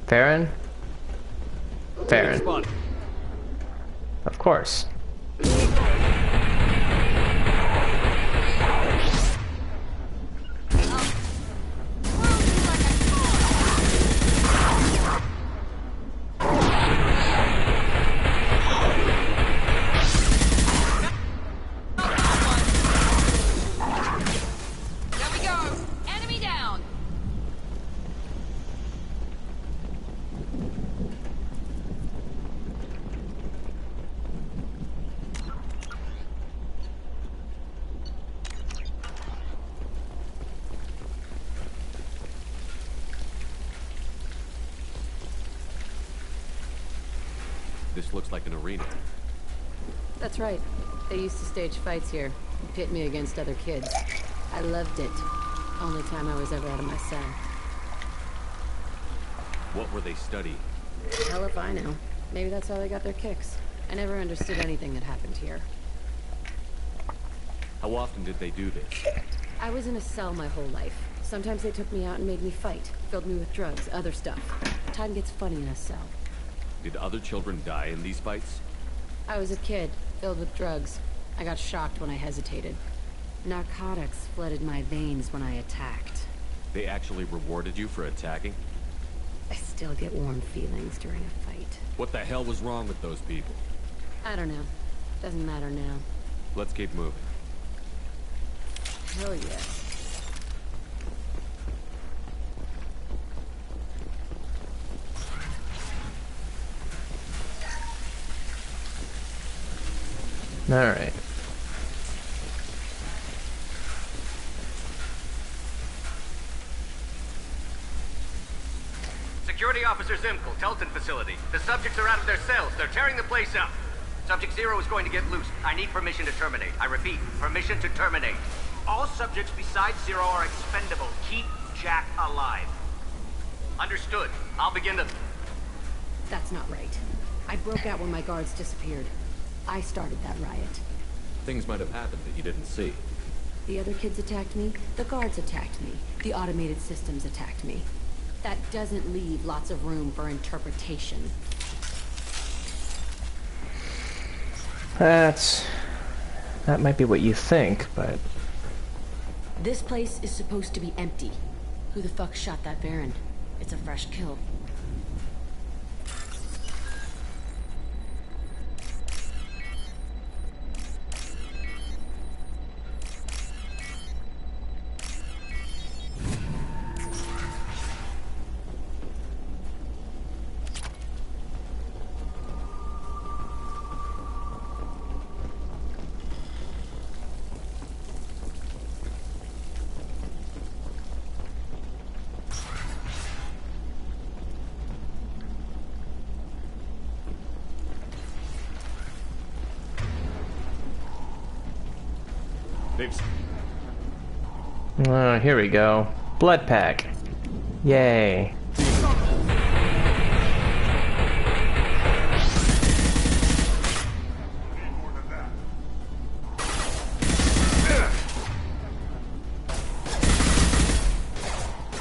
Farron? Farron. Of course. This looks like an arena. That's right. They used to stage fights here, pit me against other kids. I loved it. Only time I was ever out of my cell. What were they studying? Hell if I know. Maybe that's how they got their kicks. I never understood anything that happened here. How often did they do this? I was in a cell my whole life. Sometimes they took me out and made me fight. Filled me with drugs, other stuff. Time gets funny in a cell. Did other children die in these fights? I was a kid, filled with drugs. I got shocked when I hesitated. Narcotics flooded my veins when I attacked. They actually rewarded you for attacking? I still get warm feelings during a fight. What the hell was wrong with those people? I don't know. Doesn't matter now. Let's keep moving. Hell yeah. All right. Security Officer Zimkel, Telton facility. The subjects are out of their cells. They're tearing the place up. Subject 0 is going to get loose. I need permission to terminate. I repeat, permission to terminate. All subjects besides 0 are expendable. Keep Jack alive. Understood. I'll begin to... That's not right. I broke out when my guards disappeared. I started that riot. Things might have happened that you didn't see. The other kids attacked me, the guards attacked me, the automated systems attacked me. That doesn't leave lots of room for interpretation. That might be what you think, but... This place is supposed to be empty. Who the fuck shot that Baron? It's a fresh kill. Here we go. Blood pack. Yay.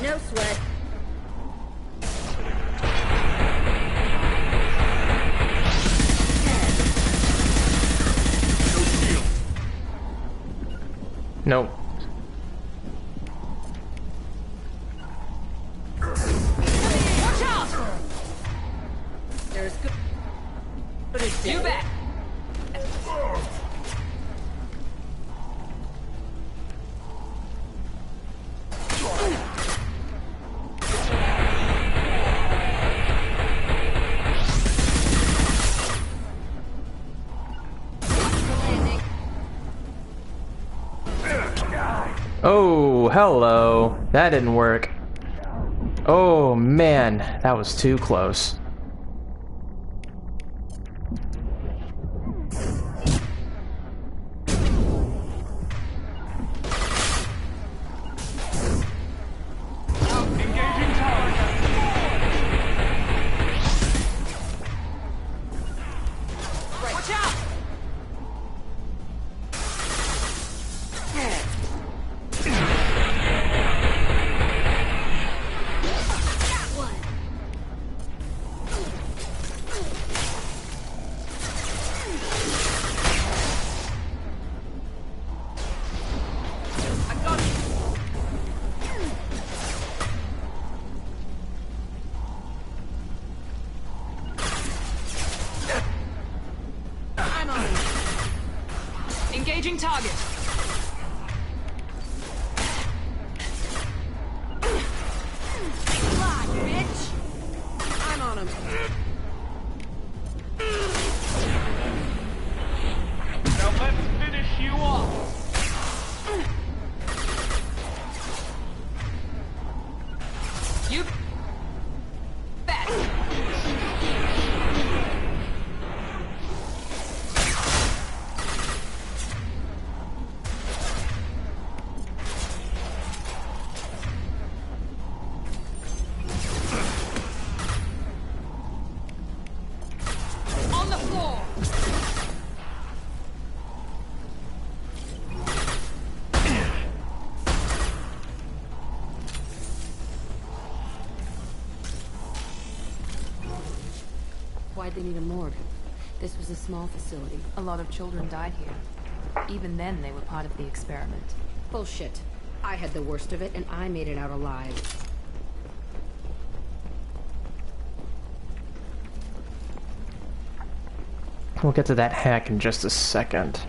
No sweat. Nope. Watch out! There's good. You bet. Oh, hello. That didn't work. Oh, man. That was too close. Watch out! Engaging target. Fly, bitch! I'm on him. Now let's finish you off. You bet. On the floor. Why'd they need a morgue? This was a small facility. A lot of children died here. Even then, they were part of the experiment. Bullshit. I had the worst of it, and I made it out alive. We'll get to that hack in just a second.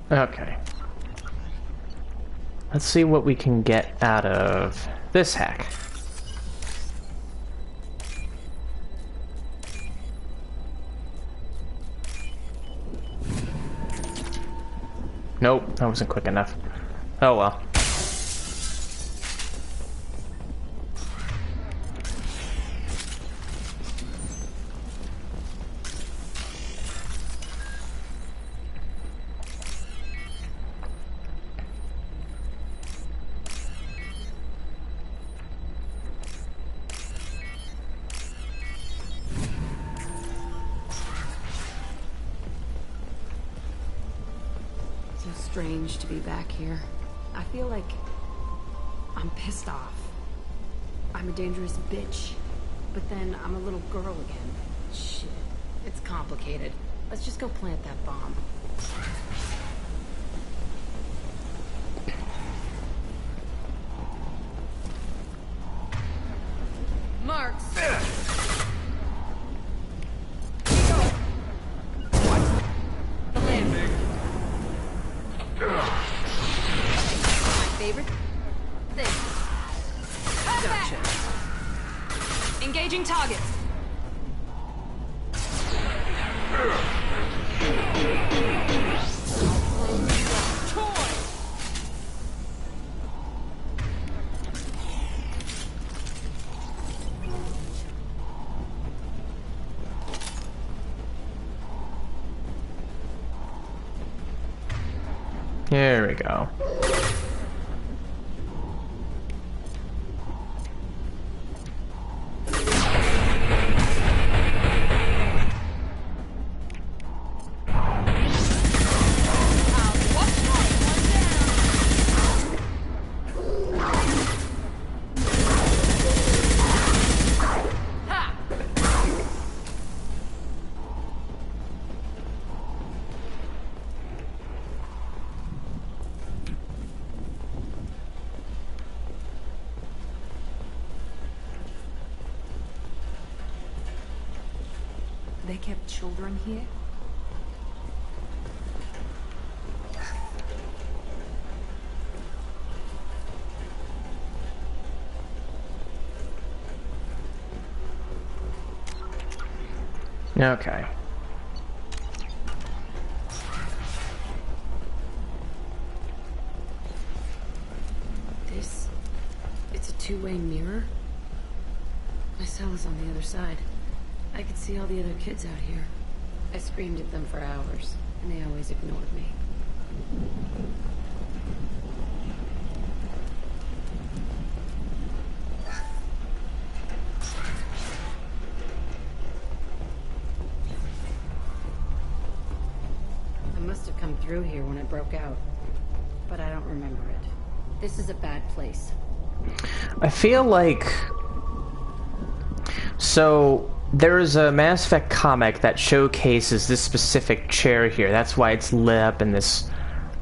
Okay. Let's see what we can get out of this hack. Nope, that wasn't quick enough. Oh well. Strange to be back here. I feel like I'm pissed off. I'm a dangerous bitch, but then I'm a little girl again. Shit, it's complicated. Let's just go plant that bomb. Marks. Favorite thing. Gotcha. Engaging target. There we go. They kept children here? Okay. It's a two-way mirror? My cell is on the other side. I could see all the other kids out here. I screamed at them for hours, and they always ignored me. I must have come through here when it broke out, but I don't remember it. This is a bad place. I feel like... So... There's a Mass Effect comic that showcases this specific chair here. That's why it's lit up in this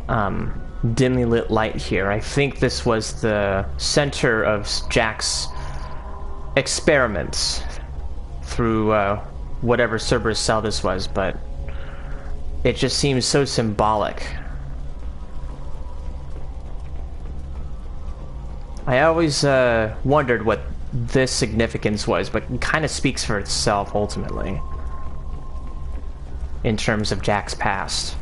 dimly lit light here. I think this was the center of Jack's experiments through whatever Cerberus cell this was, but it just seems so symbolic. I always wondered what this significance was, but it kind of speaks for itself ultimately in terms of Jack's past.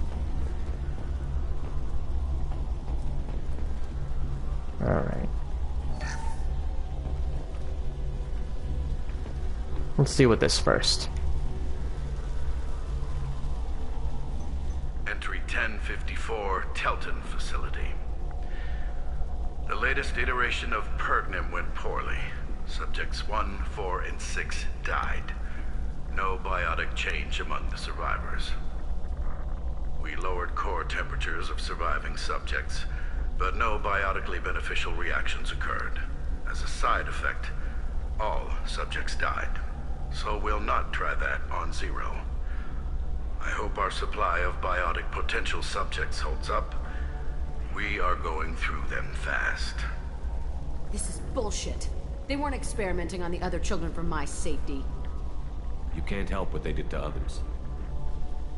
Alright. Let's deal with this first. Entry 1054, Telton facility. The latest iteration of Pergnim went poorly. Subjects 1, 4, and 6 died. No biotic change among the survivors. We lowered core temperatures of surviving subjects, but no biotically beneficial reactions occurred. As a side effect, all subjects died. So we'll not try that on Zero. I hope our supply of biotic potential subjects holds up. We are going through them fast. This is bullshit. They weren't experimenting on the other children for my safety. You can't help what they did to others.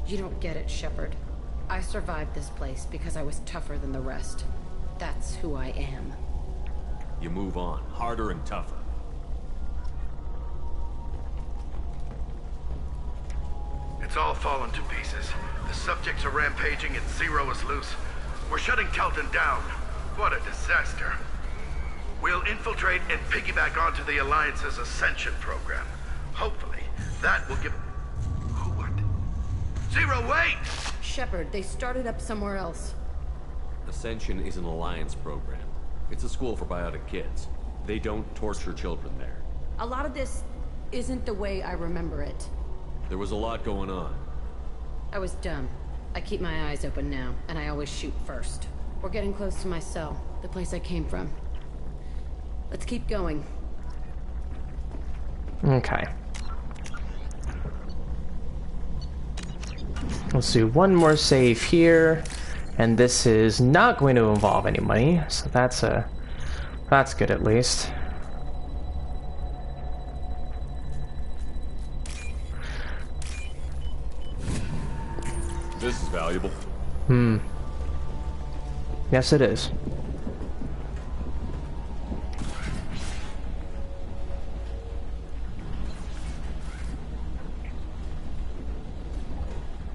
You don't get it, Shepard. I survived this place because I was tougher than the rest. That's who I am. You move on, harder and tougher. It's all fallen to pieces. The subjects are rampaging and Zero is loose. We're shutting Telton down. What a disaster. We'll infiltrate and piggyback onto the Alliance's Ascension program. Hopefully, that will give... What? Zero, wait! Shepard, they started up somewhere else. Ascension is an Alliance program. It's a school for biotic kids. They don't torture children there. A lot of this isn't the way I remember it. There was a lot going on. I was dumb. I keep my eyes open now, and I always shoot first. We're getting close to my cell, the place I came from. Let's keep going. Okay. Let's do one more save here, and this is not going to involve any money, so that's good at least. This is valuable. Yes, it is.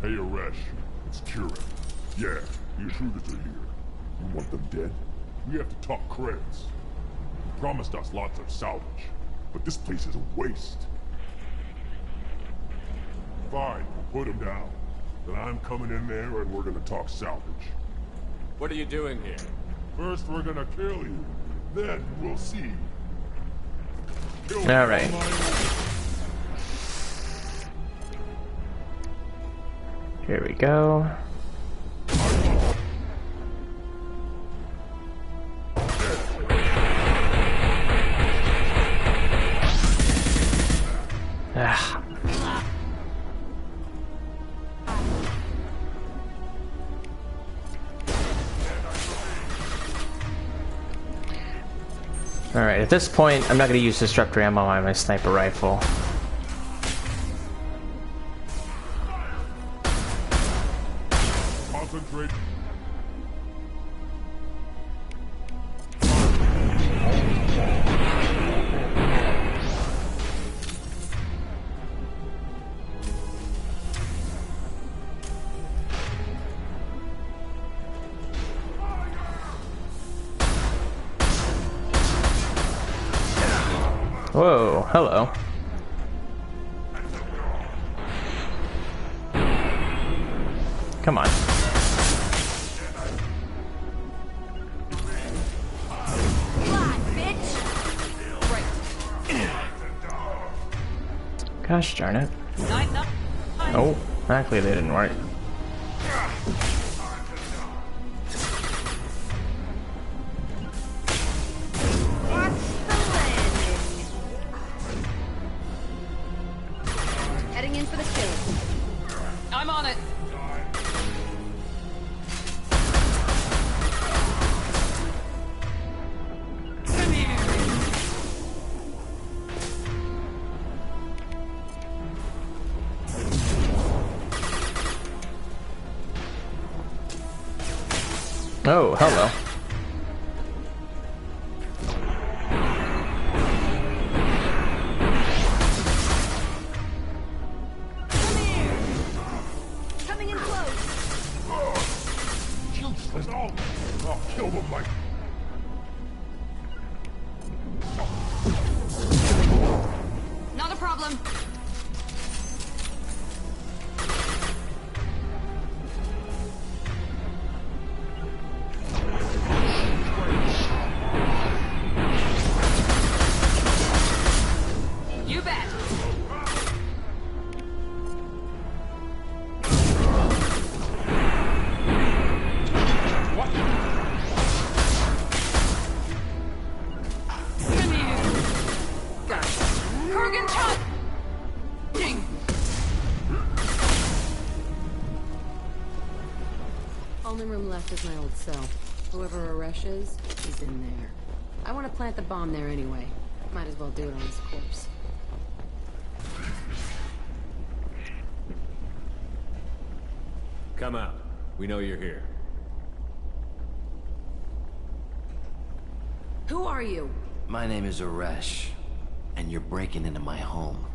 Hey, Aresh. It's Kira. Yeah, the intruders are here. You want them dead? We have to talk credits. You promised us lots of salvage, but this place is a waste. Fine, we'll put them down. Then I'm coming in there and we're gonna talk salvage. What are you doing here? First we're gonna kill you. Then we'll see. All right. Here we go. Alright, at this point, I'm not going to use disruptor ammo on my sniper rifle. Concentrate. Whoa, hello. Come on. Gosh darn it. Oh, actually they didn't work. Heading in for the kill. I'm on it. Come here. Oh, hello. Coming in close. I'll kill them like... Not a problem. You bet. Come here. Gotcha. Kurgan shot. Ding. Only room left is my old cell. Whoever Aresh is, he's in there. I want to plant the bomb there anyway. Might as well do it on his corpse. Come out. We know you're here. Who are you? My name is Aresh, and you're breaking into my home.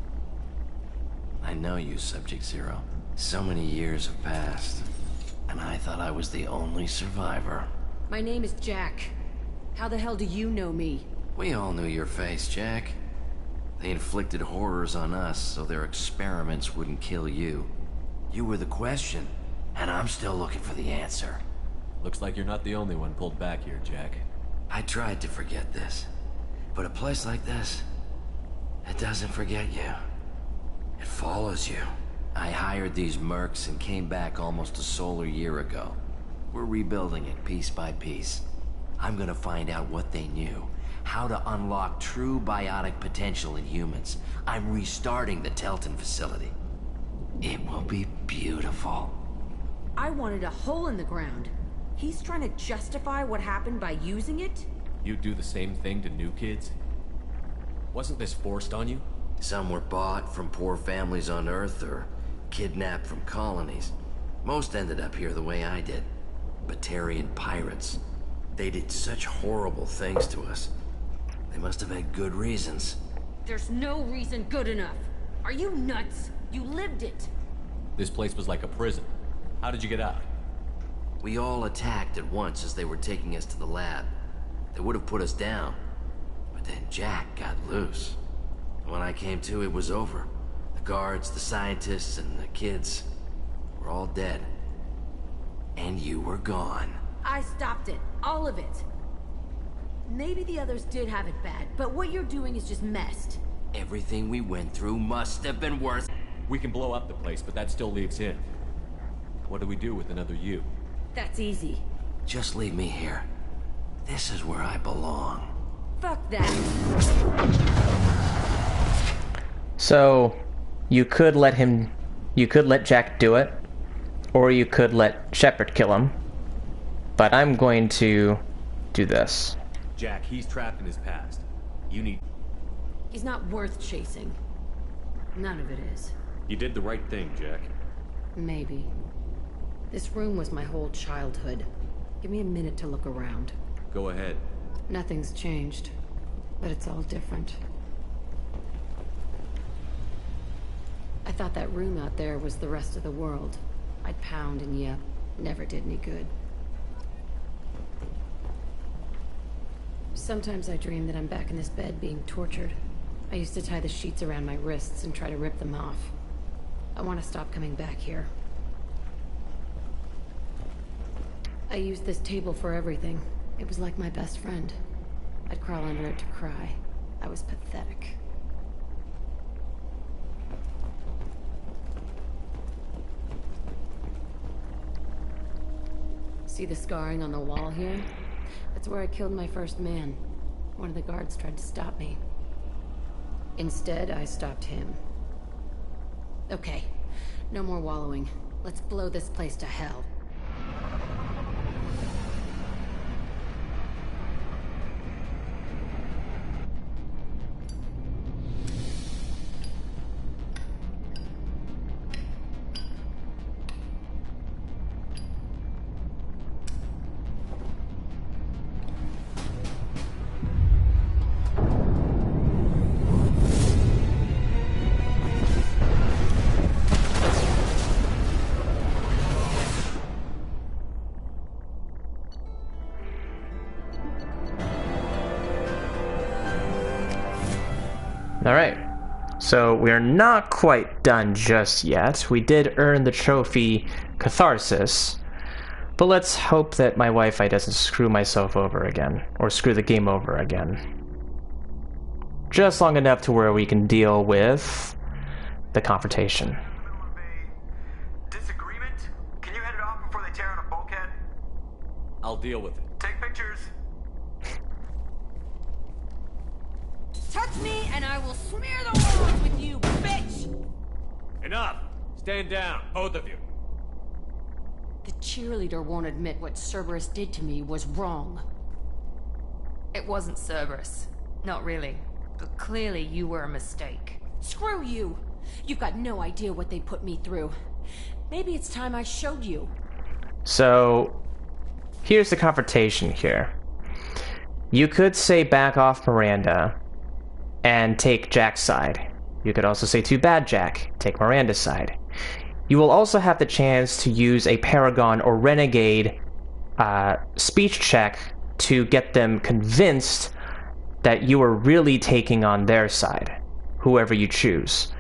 I know you, Subject Zero. So many years have passed. And I thought I was the only survivor. My name is Jack. How the hell do you know me? We all knew your face, Jack. They inflicted horrors on us so their experiments wouldn't kill you. You were the question, and I'm still looking for the answer. Looks like you're not the only one pulled back here, Jack. I tried to forget this, but a place like this, it doesn't forget you. It follows you. I hired these mercs and came back almost a solar year ago. We're rebuilding it piece by piece. I'm gonna find out what they knew, how to unlock true biotic potential in humans. I'm restarting the Telton facility. It will be beautiful. I wanted a hole in the ground. He's trying to justify what happened by using it? You do the same thing to new kids? Wasn't this forced on you? Some were bought from poor families on Earth or kidnapped from colonies. Most ended up here the way I did. Batarian pirates. They did such horrible things to us. They must have had good reasons. There's no reason good enough. Are you nuts? You lived it. This place was like a prison. How did you get out? We all attacked at once as they were taking us to the lab. They would have put us down. But then Jack got loose. When I came to, it was over. The guards, the scientists, and the kids were all dead. And you were gone. I stopped it. All of it. Maybe the others did have it bad, but what you're doing is just messed. Everything we went through must have been worth... We can blow up the place, but that still leaves him. What do we do with another you? That's easy. Just leave me here. This is where I belong. Fuck that. So, you could let Jack do it, or you could let Shepard kill him. But I'm going to do this. Jack, he's trapped in his past. You need... He's not worth chasing. None of it is. You did the right thing, Jack. Maybe. This room was my whole childhood. Give me a minute to look around. Go ahead. Nothing's changed, but it's all different. I thought that room out there was the rest of the world. I'd pound and yep, never did any good. Sometimes I dream that I'm back in this bed being tortured. I used to tie the sheets around my wrists and try to rip them off. I want to stop coming back here. I used this table for everything. It was like my best friend. I'd crawl under it to cry. I was pathetic. See the scarring on the wall here? That's where I killed my first man. One of the guards tried to stop me. Instead, I stopped him. Okay, no more wallowing. Let's blow this place to hell. Alright, so we're not quite done just yet. We did earn the trophy Catharsis, but let's hope that my Wi-Fi doesn't screw myself over again, or screw the game over again. Just long enough to where we can deal with the confrontation. Disagreement? Can you head it off before they tear out a bulkhead? I'll deal with it. Take pictures. Touch me and I will smear the walls with you, bitch! Enough! Stand down, both of you. The cheerleader won't admit what Cerberus did to me was wrong. It wasn't Cerberus. Not really. But clearly you were a mistake. Screw you! You've got no idea what they put me through. Maybe it's time I showed you. So, here's the confrontation here. You could say back off Miranda and take Jack's side. You could also say too bad Jack, take Miranda's side. You will also have the chance to use a Paragon or Renegade speech check to get them convinced that you are really taking on their side, whoever you choose.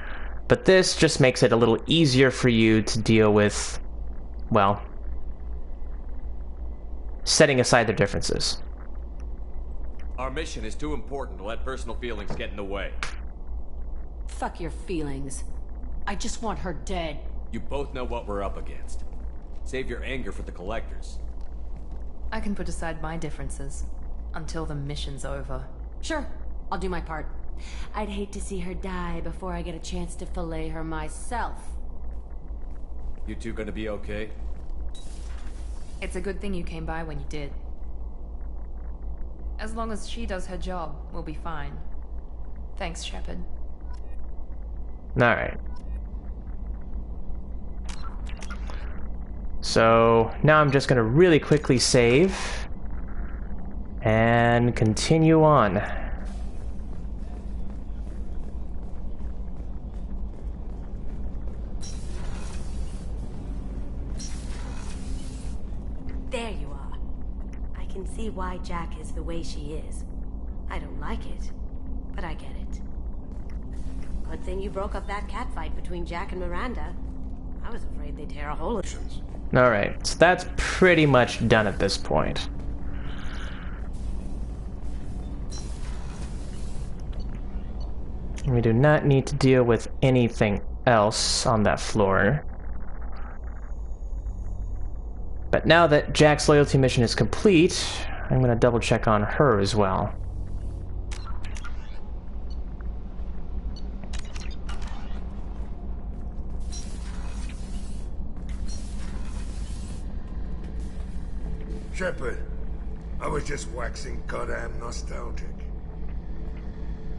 But this just makes it a little easier for you to deal with, well, setting aside their differences. Our mission is too important to let personal feelings get in the way. Fuck your feelings. I just want her dead. You both know what we're up against. Save your anger for the collectors. I can put aside my differences until the mission's over. Sure, I'll do my part. I'd hate to see her die before I get a chance to fillet her myself. You two gonna be okay? It's a good thing you came by when you did. As long as she does her job, we'll be fine. Thanks, Shepard. Alright. So, now I'm just gonna really quickly save and continue on. There you are. I can see why Jack is the way she is. I don't like it, but I get it. Good thing you broke up that catfight between Jack and Miranda. I was afraid they'd tear a hole in it. Alright, so that's pretty much done at this point. We do not need to deal with anything else on that floor. But now that Jack's loyalty mission is complete, I'm going to double check on her as well. Shepard, I was just waxing goddamn nostalgic.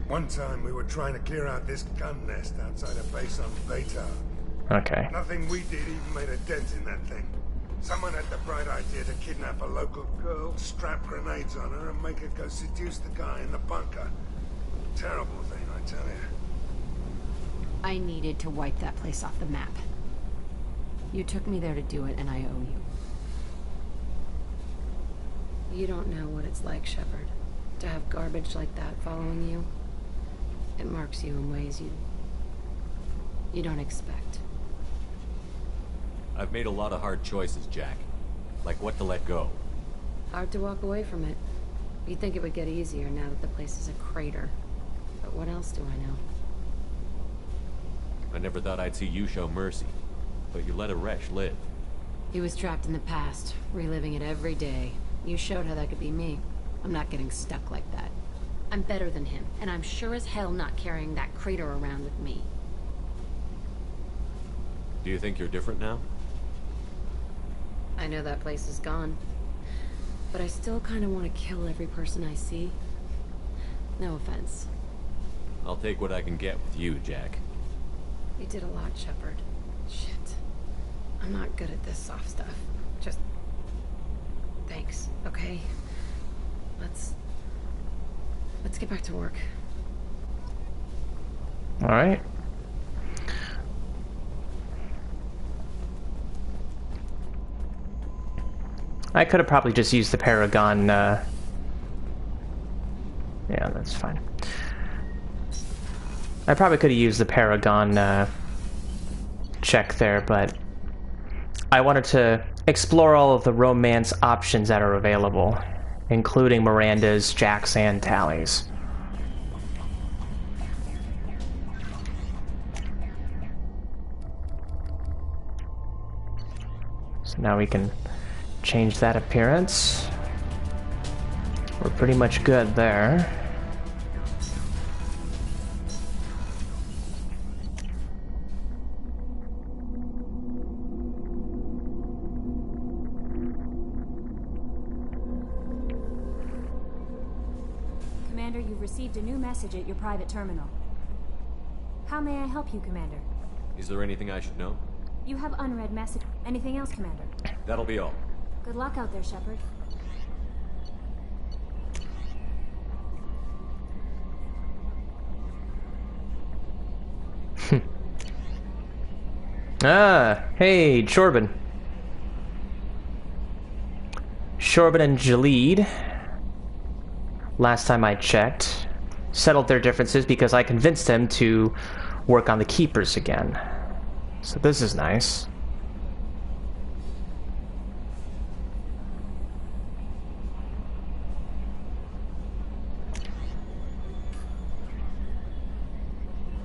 One time we were trying to clear out this gun nest outside a base on Beta. Okay. Nothing we did even made a dent in that thing. Someone had the bright idea to kidnap a local girl, strap grenades on her, and make her go seduce the guy in the bunker. Terrible thing, I tell you. I needed to wipe that place off the map. You took me there to do it, and I owe you. You don't know what it's like, Shepard, to have garbage like that following you. It marks you in ways you don't expect. I've made a lot of hard choices, Jack. Like what to let go. Hard to walk away from it. You'd think it would get easier now that the place is a crater. But what else do I know? I never thought I'd see you show mercy. But you let a Resh live. He was trapped in the past, reliving it every day. You showed how that could be me. I'm not getting stuck like that. I'm better than him, and I'm sure as hell not carrying that crater around with me. Do you think you're different now? I know that place is gone. But I still kind of want to kill every person I see. No offense. I'll take what I can get with you, Jack. You did a lot, Shepard. Shit. I'm not good at this soft stuff. Just... thanks, okay? Let's get back to work. Alright. I could have probably just used the Paragon, yeah, that's fine. I probably could have used the Paragon, check there, but I wanted to explore all of the romance options that are available, including Miranda's, Jack's, and Tally's. So now we can change that appearance. We're pretty much good there. Commander, you've received a new message at your private terminal. How may I help you, Commander? Is there anything I should know? You have unread message. Anything else, Commander? That'll be all. Good luck out there, Shepard. Ah, hey, Shorban. Shorban and Jalid, last time I checked, settled their differences because I convinced them to work on the Keepers again. So this is nice.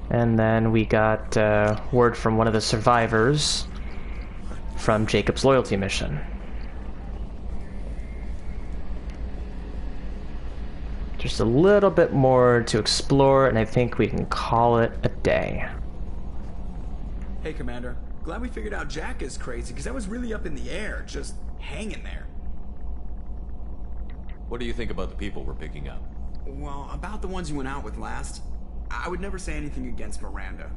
And then we got word from one of the survivors from Jacob's loyalty mission. Just a little bit more to explore, and I think we can call it a day. Hey, Commander. Glad we figured out Jack is crazy, because I was really up in the air, just hanging there. What do you think about the people we're picking up? Well, about the ones you went out with last, I would never say anything against Miranda,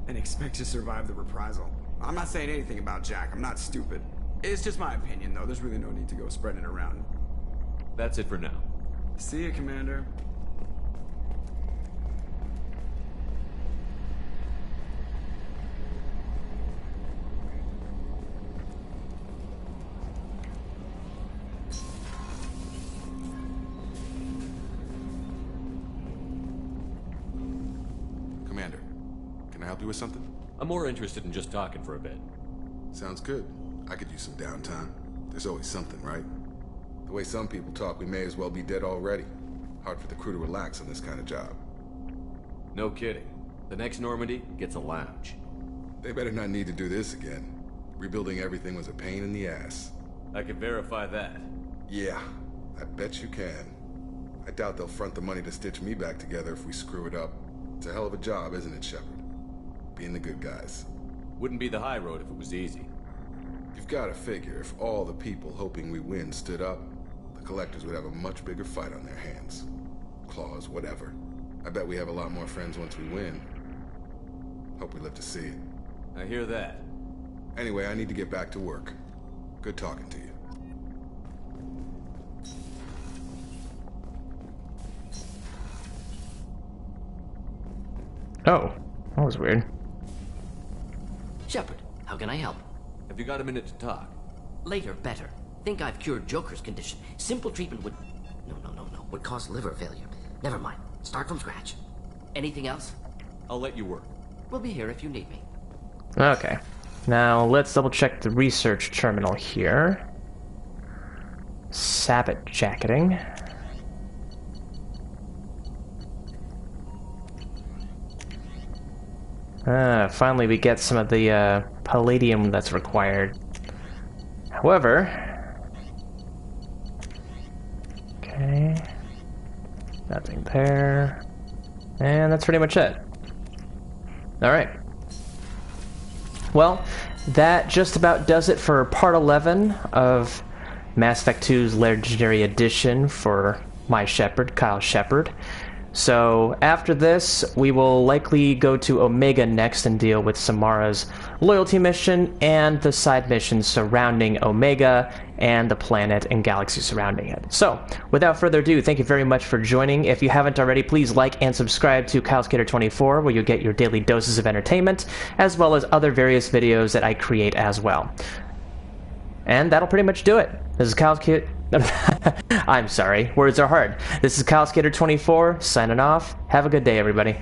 and expect to survive the reprisal. I'm not saying anything about Jack, I'm not stupid. It's just my opinion, though. There's really no need to go spreading it around. That's it for now. See you, Commander. Commander, can I help you with something? I'm more interested in just talking for a bit. Sounds good. I could use some downtime. There's always something, right? The way some people talk, we may as well be dead already. Hard for the crew to relax on this kind of job. No kidding. The next Normandy gets a lounge. They better not need to do this again. Rebuilding everything was a pain in the ass. I can verify that. Yeah, I bet you can. I doubt they'll front the money to stitch me back together if we screw it up. It's a hell of a job, isn't it, Shepard? Being the good guys. Wouldn't be the high road if it was easy. You've got to figure if all the people hoping we win stood up, the collectors would have a much bigger fight on their hands. Claws, whatever. I bet we have a lot more friends once we win. Hope we live to see it. I hear that. Anyway, I need to get back to work. Good talking to you. Oh, that was weird. Shepard, how can I help? Have you got a minute to talk? Later, better. Think I've cured Joker's condition. Simple treatment would... No. Would cause liver failure. Never mind. Start from scratch. Anything else? I'll let you work. We'll be here if you need me. Okay. Now, let's double check the research terminal here. Sabbath jacketing. Finally we get some of the palladium that's required. However... Okay... Nothing there... And that's pretty much it. Alright. Well, that just about does it for part 11 of Mass Effect 2's Legendary Edition for my Shepard, Kylesk8r24. So after this, we will likely go to Omega next and deal with Samara's loyalty mission and the side missions surrounding Omega and the planet and galaxy surrounding it. So, without further ado, thank you very much for joining. If you haven't already, please like and subscribe to Kylesk8r24, where you'll get your daily doses of entertainment, as well as other various videos that I create as well. And that'll pretty much do it. This is Kylesk8r... I'm sorry, words are hard. This is Kylesk8r24 signing off. Have a good day, everybody.